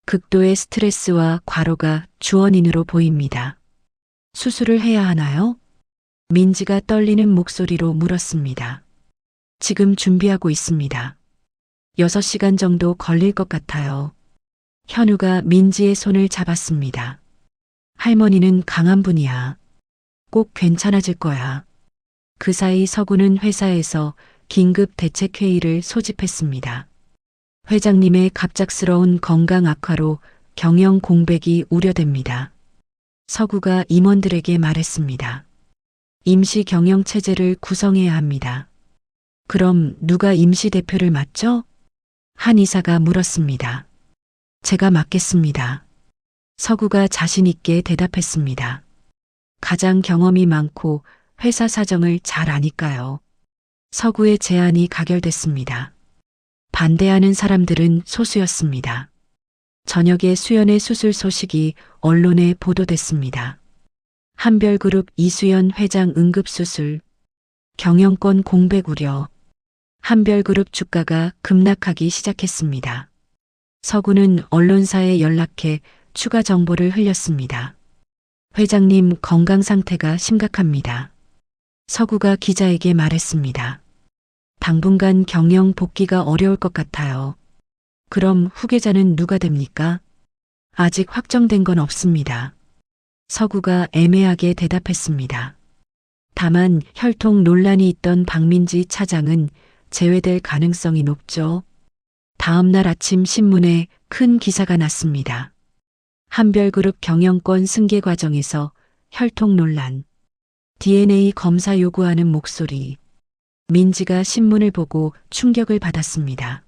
극도의 스트레스와 과로가 주원인으로 보입니다. 수술을 해야 하나요? 민지가 떨리는 목소리로 물었습니다. 지금 준비하고 있습니다. 6시간 정도 걸릴 것 같아요. 현우가 민지의 손을 잡았습니다. 할머니는 강한 분이야. 꼭 괜찮아질 거야. 그 사이 서구는 회사에서 긴급 대책회의를 소집했습니다. 회장님의 갑작스러운 건강 악화로 경영 공백이 우려됩니다. 서구가 임원들에게 말했습니다. 임시 경영 체제를 구성해야 합니다. 그럼 누가 임시 대표를 맡죠? 한 이사가 물었습니다. 제가 맡겠습니다. 서구가 자신 있게 대답했습니다. 가장 경험이 많고 회사 사정을 잘 아니까요. 서구의 제안이 가결됐습니다. 반대하는 사람들은 소수였습니다. 저녁에 수연의 수술 소식이 언론에 보도됐습니다. 한별그룹 이수연 회장 응급수술, 경영권 공백 우려, 한별그룹 주가가 급락하기 시작했습니다. 서구는 언론사에 연락해 추가 정보를 흘렸습니다. 회장님 건강 상태가 심각합니다. 서구가 기자에게 말했습니다. 당분간 경영 복귀가 어려울 것 같아요. 그럼 후계자는 누가 됩니까? 아직 확정된 건 없습니다. 서구가 애매하게 대답했습니다. 다만 혈통 논란이 있던 박민지 차장은 제외될 가능성이 높죠. 다음 날 아침 신문에 큰 기사가 났습니다. 한별그룹 경영권 승계 과정에서 혈통 논란, DNA 검사 요구하는 목소리. 민지가 신문을 보고 충격을 받았습니다.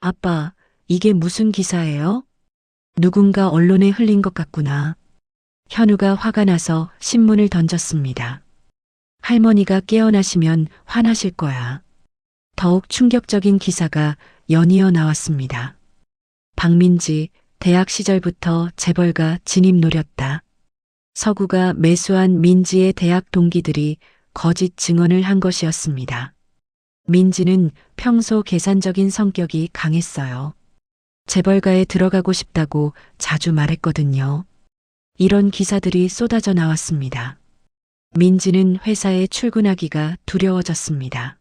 아빠, 이게 무슨 기사예요? 누군가 언론에 흘린 것 같구나. 현우가 화가 나서 신문을 던졌습니다. 할머니가 깨어나시면 화나실 거야. 더욱 충격적인 기사가 연이어 나왔습니다. 박민지, 대학 시절부터 재벌가 진입 노렸다. 서구가 매수한 민지의 대학 동기들이 거짓 증언을 한 것이었습니다. 민지는 평소 계산적인 성격이 강했어요. 재벌가에 들어가고 싶다고 자주 말했거든요. 이런 기사들이 쏟아져 나왔습니다. 민지는 회사에 출근하기가 두려워졌습니다.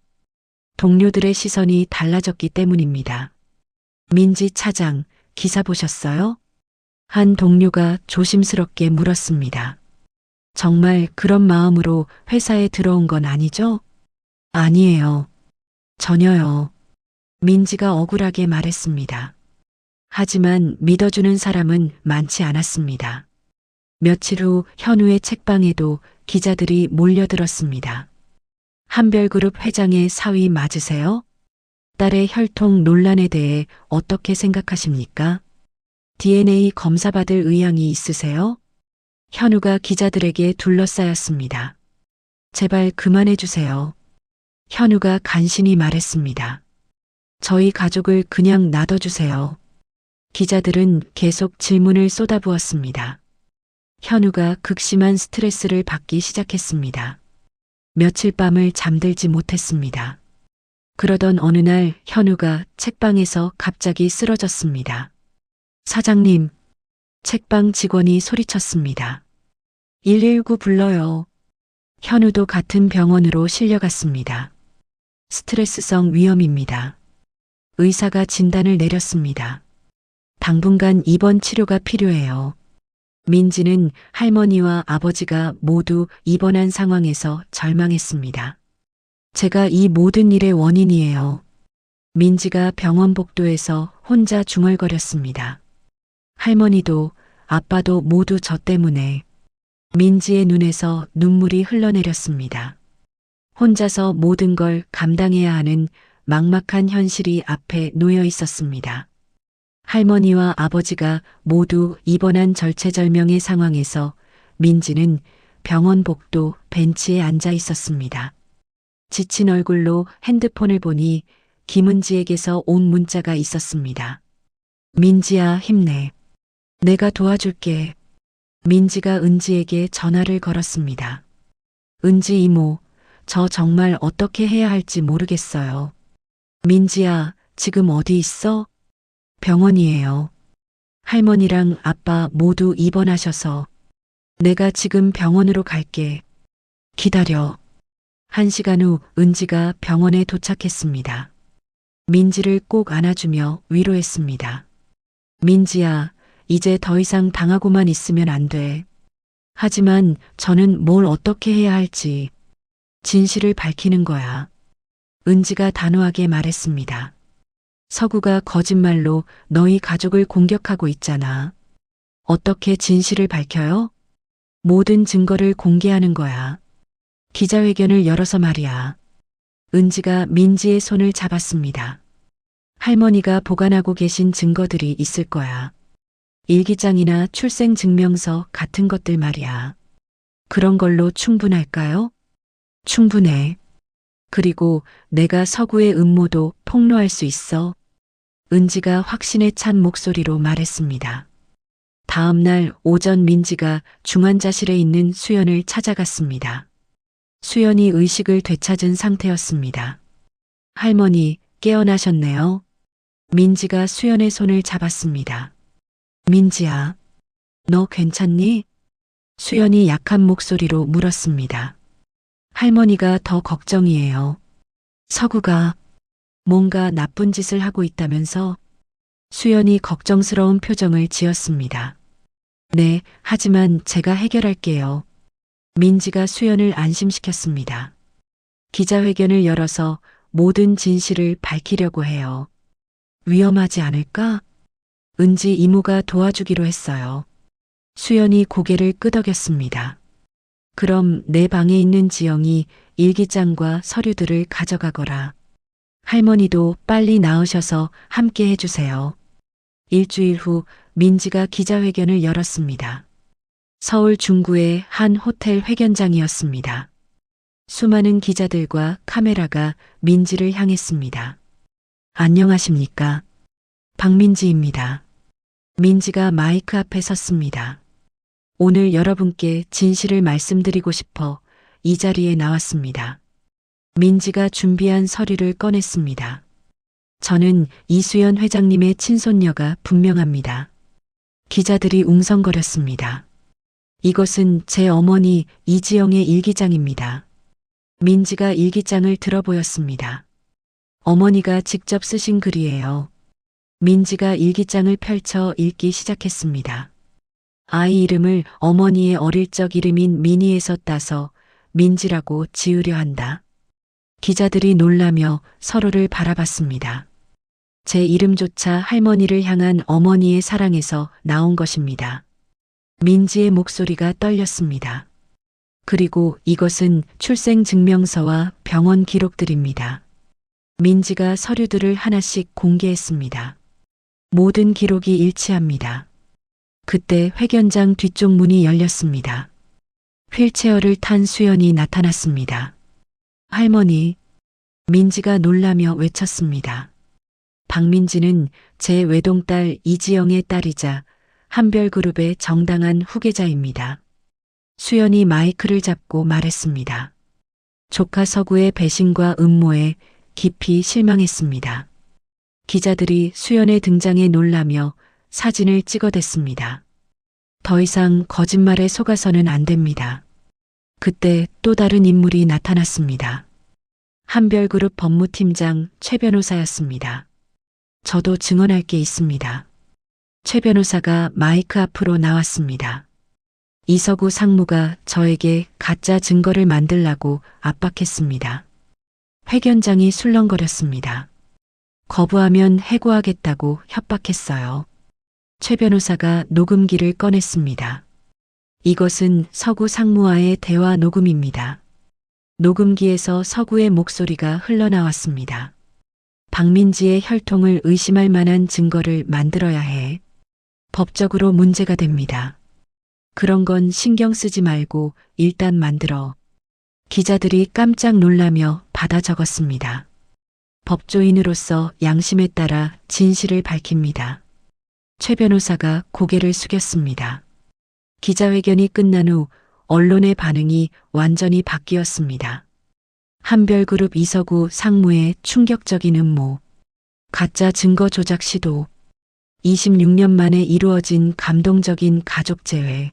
동료들의 시선이 달라졌기 때문입니다. 민지 차장, 기사 보셨어요? 한 동료가 조심스럽게 물었습니다. 정말 그런 마음으로 회사에 들어온 건 아니죠? 아니에요. 전혀요. 민지가 억울하게 말했습니다. 하지만 믿어주는 사람은 많지 않았습니다. 며칠 후 현우의 책방에도 기자들이 몰려들었습니다. 한별그룹 회장의 사위 맞으세요? 딸의 혈통 논란에 대해 어떻게 생각하십니까? DNA 검사받을 의향이 있으세요? 현우가 기자들에게 둘러싸였습니다. 제발 그만해 주세요. 현우가 간신히 말했습니다. 저희 가족을 그냥 놔둬주세요. 기자들은 계속 질문을 쏟아부었습니다. 현우가 극심한 스트레스를 받기 시작했습니다. 며칠 밤을 잠들지 못했습니다. 그러던 어느 날 현우가 책방에서 갑자기 쓰러졌습니다. 사장님, 책방 직원이 소리쳤습니다. 119 불러요. 현우도 같은 병원으로 실려갔습니다. 스트레스성 위염입니다. 의사가 진단을 내렸습니다. 당분간 입원 치료가 필요해요. 민지는 할머니와 아버지가 모두 입원한 상황에서 절망했습니다. 제가 이 모든 일의 원인이에요. 민지가 병원 복도에서 혼자 중얼거렸습니다. 할머니도 아빠도 모두 저 때문에. 민지의 눈에서 눈물이 흘러내렸습니다. 혼자서 모든 걸 감당해야 하는 막막한 현실이 앞에 놓여 있었습니다. 할머니와 아버지가 모두 입원한 절체절명의 상황에서 민지는 병원 복도 벤치에 앉아 있었습니다. 지친 얼굴로 핸드폰을 보니 김은지에게서 온 문자가 있었습니다. 민지야, 힘내. 내가 도와줄게. 민지가 은지에게 전화를 걸었습니다. 은지 이모, 저 정말 어떻게 해야 할지 모르겠어요. 민지야, 지금 어디 있어? 병원이에요. 할머니랑 아빠 모두 입원하셔서. 내가 지금 병원으로 갈게. 기다려. 1시간 후 은지가 병원에 도착했습니다. 민지를 꼭 안아주며 위로했습니다. 민지야, 이제 더 이상 당하고만 있으면 안 돼. 하지만 저는 뭘 어떻게 해야 할지. 진실을 밝히는 거야. 은지가 단호하게 말했습니다. 서구가 거짓말로 너희 가족을 공격하고 있잖아. 어떻게 진실을 밝혀요? 모든 증거를 공개하는 거야. 기자회견을 열어서 말이야. 은지가 민지의 손을 잡았습니다. 할머니가 보관하고 계신 증거들이 있을 거야. 일기장이나 출생증명서 같은 것들 말이야. 그런 걸로 충분할까요? 충분해. 그리고 내가 서구의 음모도 폭로할 수 있어. 은지가 확신에 찬 목소리로 말했습니다. 다음 날 오전 민지가 중환자실에 있는 수연을 찾아갔습니다. 수연이 의식을 되찾은 상태였습니다. 할머니, 깨어나셨네요. 민지가 수연의 손을 잡았습니다. 민지야, 너 괜찮니? 수연이 약한 목소리로 물었습니다. 할머니가 더 걱정이에요. 서구가 뭔가 나쁜 짓을 하고 있다면서? 수연이 걱정스러운 표정을 지었습니다. 네, 하지만 제가 해결할게요. 민지가 수연을 안심시켰습니다. 기자회견을 열어서 모든 진실을 밝히려고 해요. 위험하지 않을까? 은지 이모가 도와주기로 했어요. 수연이 고개를 끄덕였습니다. 그럼 내 방에 있는 지영이 일기장과 서류들을 가져가거라. 할머니도 빨리 나으셔서 함께 해주세요. 일주일 후 민지가 기자회견을 열었습니다. 서울 중구의 한 호텔 회견장이었습니다. 수많은 기자들과 카메라가 민지를 향했습니다. 안녕하십니까? 박민지입니다. 민지가 마이크 앞에 섰습니다. 오늘 여러분께 진실을 말씀드리고 싶어 이 자리에 나왔습니다. 민지가 준비한 서류를 꺼냈습니다. 저는 이수연 회장님의 친손녀가 분명합니다. 기자들이 웅성거렸습니다. 이것은 제 어머니 이지영의 일기장입니다. 민지가 일기장을 들어보였습니다. 어머니가 직접 쓰신 글이에요. 민지가 일기장을 펼쳐 읽기 시작했습니다. 아이 이름을 어머니의 어릴 적 이름인 미니에서 따서 민지라고 지으려 한다. 기자들이 놀라며 서로를 바라봤습니다. 제 이름조차 할머니를 향한 어머니의 사랑에서 나온 것입니다. 민지의 목소리가 떨렸습니다. 그리고 이것은 출생증명서와 병원 기록들입니다. 민지가 서류들을 하나씩 공개했습니다. 모든 기록이 일치합니다. 그때 회견장 뒤쪽 문이 열렸습니다. 휠체어를 탄 수연이 나타났습니다. 할머니, 민지가 놀라며 외쳤습니다. 박민지는 제 외동딸 이지영의 딸이자 한별그룹의 정당한 후계자입니다. 수연이 마이크를 잡고 말했습니다. 조카 서구의 배신과 음모에 깊이 실망했습니다. 기자들이 수연의 등장에 놀라며 사진을 찍어댔습니다. 더 이상 거짓말에 속아서는 안 됩니다. 그때 또 다른 인물이 나타났습니다. 한별그룹 법무팀장 최 변호사였습니다. 저도 증언할 게 있습니다. 최 변호사가 마이크 앞으로 나왔습니다. 이서구 상무가 저에게 가짜 증거를 만들라고 압박했습니다. 회견장이 술렁거렸습니다. 거부하면 해고하겠다고 협박했어요. 최 변호사가 녹음기를 꺼냈습니다. 이것은 서구 상무와의 대화 녹음입니다. 녹음기에서 서구의 목소리가 흘러나왔습니다. 박민지의 혈통을 의심할 만한 증거를 만들어야 해. 법적으로 문제가 됩니다. 그런 건 신경 쓰지 말고 일단 만들어. 기자들이 깜짝 놀라며 받아 적었습니다. 법조인으로서 양심에 따라 진실을 밝힙니다. 최 변호사가 고개를 숙였습니다. 기자회견이 끝난 후 언론의 반응이 완전히 바뀌었습니다. 한별그룹 이서구 상무의 충격적인 음모, 가짜 증거 조작 시도, 26년 만에 이루어진 감동적인 가족 재회,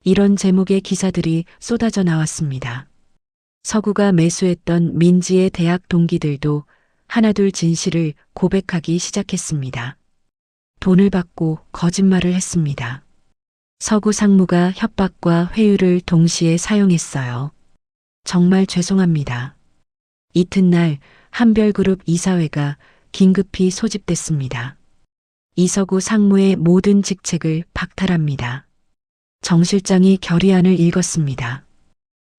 이런 제목의 기사들이 쏟아져 나왔습니다. 서구가 매수했던 민지의 대학 동기들도 하나둘 진실을 고백하기 시작했습니다. 돈을 받고 거짓말을 했습니다. 서구 상무가 협박과 회유를 동시에 사용했어요. 정말 죄송합니다. 이튿날 한별그룹 이사회가 긴급히 소집됐습니다. 이서구 상무의 모든 직책을 박탈합니다. 정 실장이 결의안을 읽었습니다.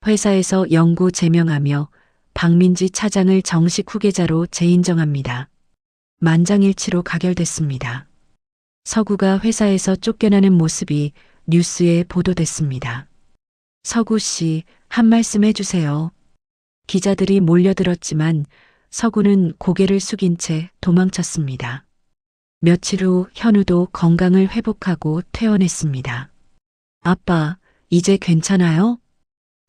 회사에서 영구 제명하며 박민지 차장을 정식 후계자로 재인정합니다. 만장일치로 가결됐습니다. 서구가 회사에서 쫓겨나는 모습이 뉴스에 보도됐습니다. 서구 씨, 한 말씀 해주세요. 기자들이 몰려들었지만 서구는 고개를 숙인 채 도망쳤습니다. 며칠 후 현우도 건강을 회복하고 퇴원했습니다. 아빠, 이제 괜찮아요?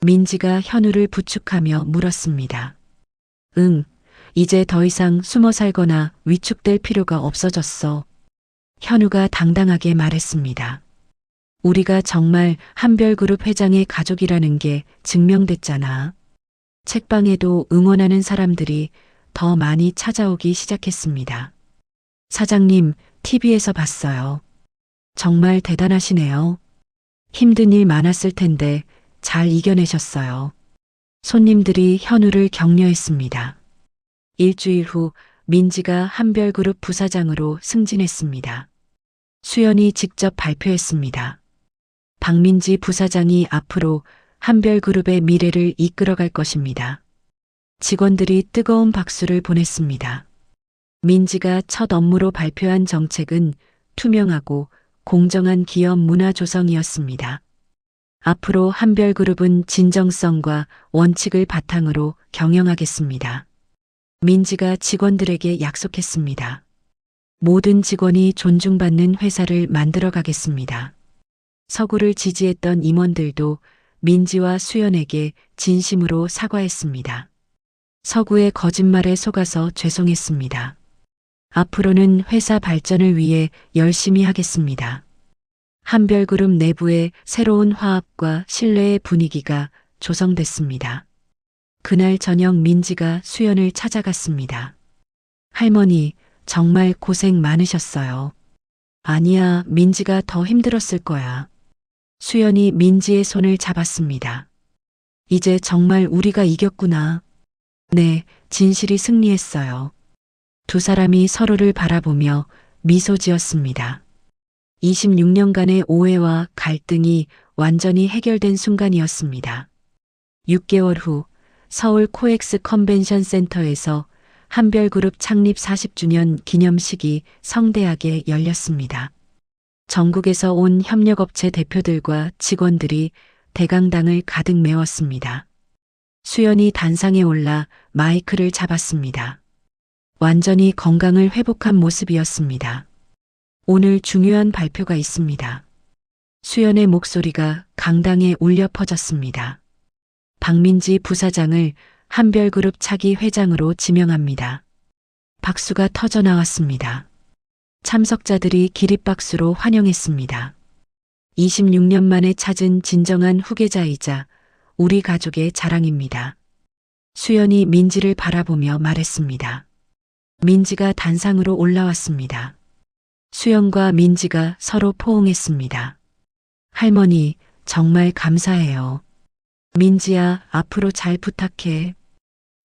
민지가 현우를 부축하며 물었습니다. 응, 이제 더 이상 숨어 살거나 위축될 필요가 없어졌어. 현우가 당당하게 말했습니다. 우리가 정말 한별그룹 회장의 가족이라는 게 증명됐잖아. 책방에도 응원하는 사람들이 더 많이 찾아오기 시작했습니다. 사장님, TV에서 봤어요. 정말 대단하시네요. 힘든 일 많았을 텐데 잘 이겨내셨어요. 손님들이 현우를 격려했습니다. 일주일 후 민지가 한별그룹 부사장으로 승진했습니다. 수연이 직접 발표했습니다. 박민지 부사장이 앞으로 한별그룹의 미래를 이끌어갈 것입니다. 직원들이 뜨거운 박수를 보냈습니다. 민지가 첫 업무로 발표한 정책은 투명하고 공정한 기업 문화 조성이었습니다. 앞으로 한별그룹은 진정성과 원칙을 바탕으로 경영하겠습니다. 민지가 직원들에게 약속했습니다. 모든 직원이 존중받는 회사를 만들어 가겠습니다. 서구를 지지했던 임원들도 민지와 수연에게 진심으로 사과했습니다. 서구의 거짓말에 속아서 죄송했습니다. 앞으로는 회사 발전을 위해 열심히 하겠습니다. 한별그룹 내부의 새로운 화합과 신뢰의 분위기가 조성됐습니다. 그날 저녁 민지가 수연을 찾아갔습니다. 할머니, 정말 고생 많으셨어요. 아니야, 민지가 더 힘들었을 거야. 수연이 민지의 손을 잡았습니다. 이제 정말 우리가 이겼구나. 네, 진실이 승리했어요. 두 사람이 서로를 바라보며 미소 지었습니다. 26년간의 오해와 갈등이 완전히 해결된 순간이었습니다. 6개월 후 서울 코엑스 컨벤션 센터에서 한별그룹 창립 40주년 기념식이 성대하게 열렸습니다. 전국에서 온 협력업체 대표들과 직원들이 대강당을 가득 메웠습니다. 수연이 단상에 올라 마이크를 잡았습니다. 완전히 건강을 회복한 모습이었습니다. 오늘 중요한 발표가 있습니다. 수연의 목소리가 강당에 울려 퍼졌습니다. 박민지 부사장을 한별그룹 차기 회장으로 지명합니다. 박수가 터져 나왔습니다. 참석자들이 기립박수로 환영했습니다. 26년 만에 찾은 진정한 후계자이자 우리 가족의 자랑입니다. 수연이 민지를 바라보며 말했습니다. 민지가 단상으로 올라왔습니다. 수연과 민지가 서로 포옹했습니다. 할머니, 정말 감사해요. 민지야, 앞으로 잘 부탁해.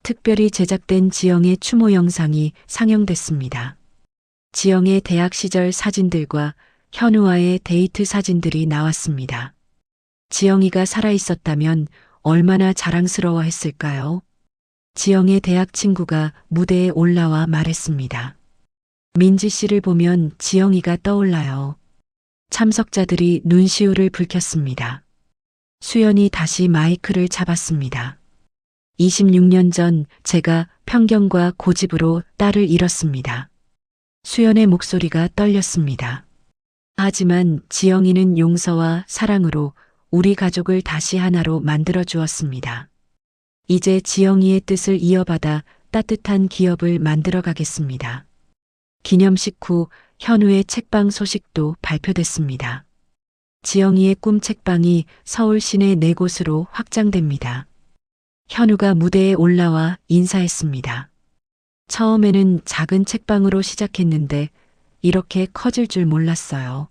특별히 제작된 지영의 추모 영상이 상영됐습니다. 지영의 대학 시절 사진들과 현우와의 데이트 사진들이 나왔습니다. 지영이가 살아있었다면 얼마나 자랑스러워 했을까요? 지영의 대학 친구가 무대에 올라와 말했습니다. 민지 씨를 보면 지영이가 떠올라요. 참석자들이 눈시울을 붉혔습니다. 수연이 다시 마이크를 잡았습니다. 26년 전 제가 편견과 고집으로 딸을 잃었습니다. 수연의 목소리가 떨렸습니다. 하지만 지영이는 용서와 사랑으로 우리 가족을 다시 하나로 만들어 주었습니다. 이제 지영이의 뜻을 이어받아 따뜻한 기업을 만들어 가겠습니다. 기념식 후 현우의 책방 소식도 발표됐습니다. 지영이의 꿈 책방이 서울 시내 4곳으로 확장됩니다. 현우가 무대에 올라와 인사했습니다. 처음에는 작은 책방으로 시작했는데 이렇게 커질 줄 몰랐어요.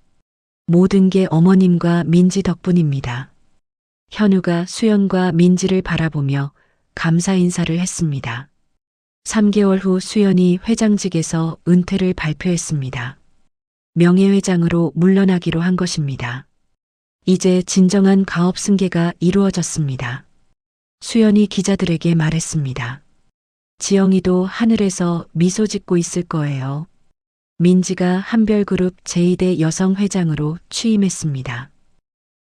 모든 게 어머님과 민지 덕분입니다. 현우가 수연과 민지를 바라보며 감사 인사를 했습니다. 3개월 후 수연이 회장직에서 은퇴를 발표했습니다. 명예회장으로 물러나기로 한 것입니다. 이제 진정한 가업 승계가 이루어졌습니다. 수연이 기자들에게 말했습니다. 지영이도 하늘에서 미소 짓고 있을 거예요. 민지가 한별그룹 제2대 여성회장으로 취임했습니다.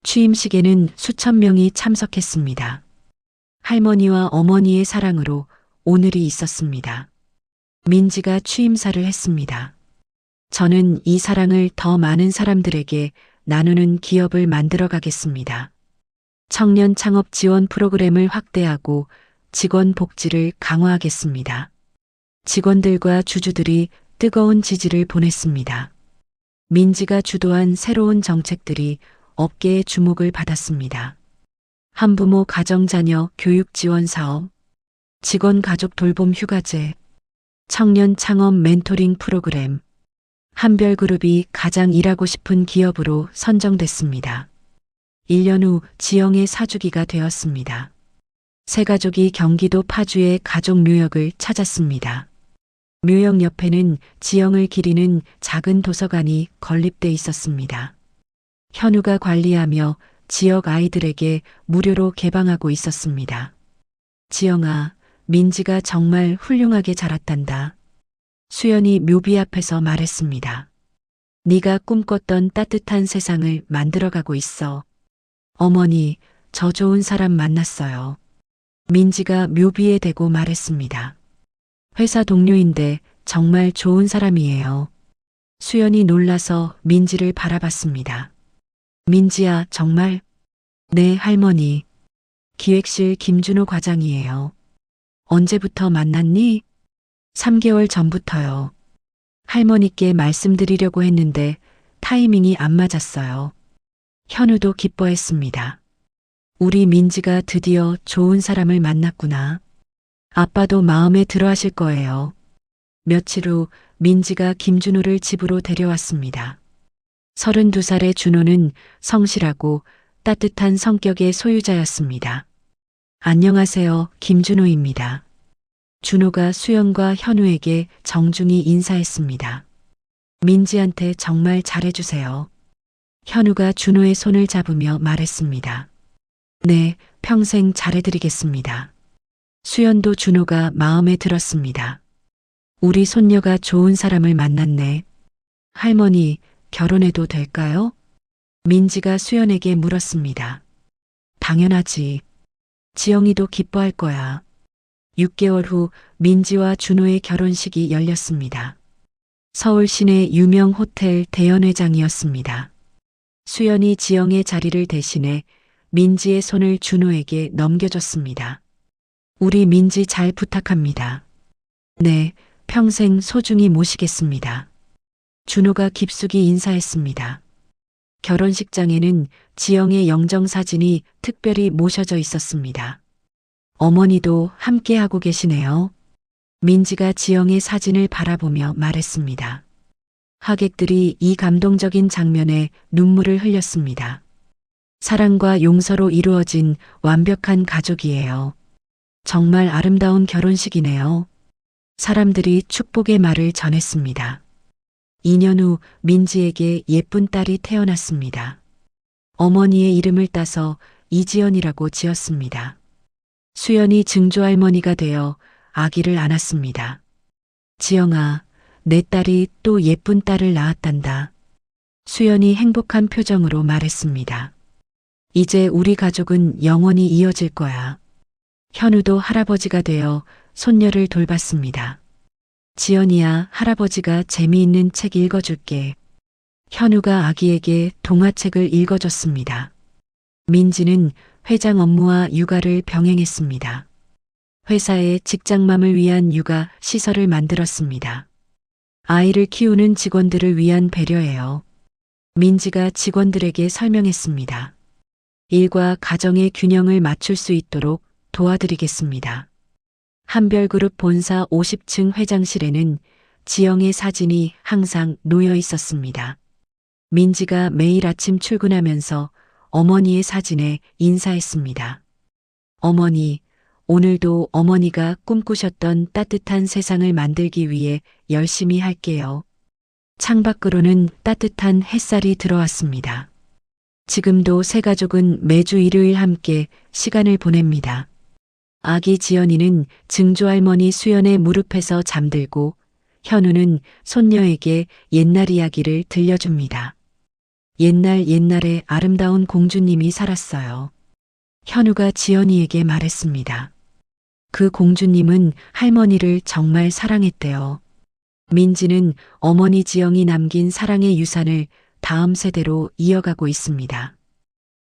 취임식에는 수천 명이 참석했습니다. 할머니와 어머니의 사랑으로 오늘이 있었습니다. 민지가 취임사를 했습니다. 저는 이 사랑을 더 많은 사람들에게 나누는 기업을 만들어 가겠습니다. 청년 창업 지원 프로그램을 확대하고 직원 복지를 강화하겠습니다. 직원들과 주주들이 뜨거운 지지를 보냈습니다. 민지가 주도한 새로운 정책들이 업계의 주목을 받았습니다. 한부모 가정자녀 교육 지원 사업, 직원 가족 돌봄 휴가제, 청년 창업 멘토링 프로그램, 한별그룹이 가장 일하고 싶은 기업으로 선정됐습니다. 1년 후 지영의 사주기가 되었습니다. 세 가족이 경기도 파주의 가족 묘역을 찾았습니다. 묘역 옆에는 지영을 기리는 작은 도서관이 건립돼 있었습니다. 현우가 관리하며 지역 아이들에게 무료로 개방하고 있었습니다. 지영아, 민지가 정말 훌륭하게 자랐단다. 수연이 묘비 앞에서 말했습니다. 네가 꿈꿨던 따뜻한 세상을 만들어가고 있어. 어머니, 저 좋은 사람 만났어요. 민지가 묘비에 대고 말했습니다. 회사 동료인데 정말 좋은 사람이에요. 수연이 놀라서 민지를 바라봤습니다. 민지야, 정말? 네, 할머니. 기획실 김준호 과장이에요. 언제부터 만났니? 3개월 전부터요. 할머니께 말씀드리려고 했는데 타이밍이 안 맞았어요. 현우도 기뻐했습니다. 우리 민지가 드디어 좋은 사람을 만났구나. 아빠도 마음에 들어 하실 거예요. 며칠 후 민지가 김준호를 집으로 데려왔습니다. 32살의 준호는 성실하고 따뜻한 성격의 소유자였습니다. 안녕하세요, 김준호입니다. 준호가 수연과 현우에게 정중히 인사했습니다. 민지한테 정말 잘해주세요. 현우가 준호의 손을 잡으며 말했습니다. 네, 평생 잘해드리겠습니다. 수연도 준호가 마음에 들었습니다. 우리 손녀가 좋은 사람을 만났네. 할머니, 결혼해도 될까요? 민지가 수연에게 물었습니다. 당연하지. 지영이도 기뻐할 거야. 6개월 후 민지와 준호의 결혼식이 열렸습니다. 서울 시내 유명 호텔 대연회장이었습니다. 수연이 지영의 자리를 대신해 민지의 손을 준호에게 넘겨줬습니다. 우리 민지 잘 부탁합니다. 네, 평생 소중히 모시겠습니다. 준호가 깊숙이 인사했습니다. 결혼식장에는 지영의 영정사진이 특별히 모셔져 있었습니다. 어머니도 함께하고 계시네요. 민지가 지영의 사진을 바라보며 말했습니다. 하객들이 이 감동적인 장면에 눈물을 흘렸습니다. 사랑과 용서로 이루어진 완벽한 가족이에요. 정말 아름다운 결혼식이네요. 사람들이 축복의 말을 전했습니다. 2년 후 민지에게 예쁜 딸이 태어났습니다. 어머니의 이름을 따서 이지연이라고 지었습니다. 수연이 증조할머니가 되어 아기를 안았습니다. 지영아, 내 딸이 또 예쁜 딸을 낳았단다. 수연이 행복한 표정으로 말했습니다. 이제 우리 가족은 영원히 이어질 거야. 현우도 할아버지가 되어 손녀를 돌봤습니다. 지연이야, 할아버지가 재미있는 책 읽어줄게. 현우가 아기에게 동화책을 읽어줬습니다. 민지는 회장 업무와 육아를 병행했습니다. 회사에 직장맘을 위한 육아 시설을 만들었습니다. 아이를 키우는 직원들을 위한 배려예요. 민지가 직원들에게 설명했습니다. 일과 가정의 균형을 맞출 수 있도록 도와드리겠습니다. 한별그룹 본사 50층 회장실에는 지영의 사진이 항상 놓여 있었습니다. 민지가 매일 아침 출근하면서 어머니의 사진에 인사했습니다. 어머니, 오늘도 어머니가 꿈꾸셨던 따뜻한 세상을 만들기 위해 열심히 할게요. 창밖으로는 따뜻한 햇살이 들어왔습니다. 지금도 세 가족은 매주 일요일 함께 시간을 보냅니다. 아기 지연이는 증조할머니 수연의 무릎에서 잠들고 현우는 손녀에게 옛날 이야기를 들려줍니다. 옛날에 아름다운 공주님이 살았어요. 현우가 지연이에게 말했습니다. 그 공주님은 할머니를 정말 사랑했대요. 민지는 어머니 지영이 남긴 사랑의 유산을 다음 세대로 이어가고 있습니다.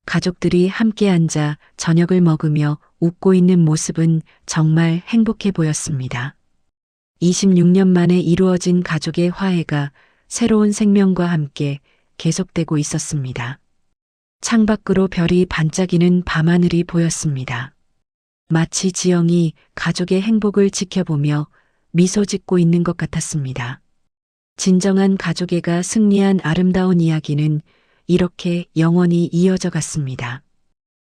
가족들이 함께 앉아 저녁을 먹으며 웃고 있는 모습은 정말 행복해 보였습니다. 26년 만에 이루어진 가족의 화해가 새로운 생명과 함께 계속되고 있었습니다. 창밖으로 별이 반짝이는 밤하늘이 보였습니다. 마치 지영이 가족의 행복을 지켜보며 미소 짓고 있는 것 같았습니다. 진정한 가족애가 승리한 아름다운 이야기는 이렇게 영원히 이어져 갔습니다.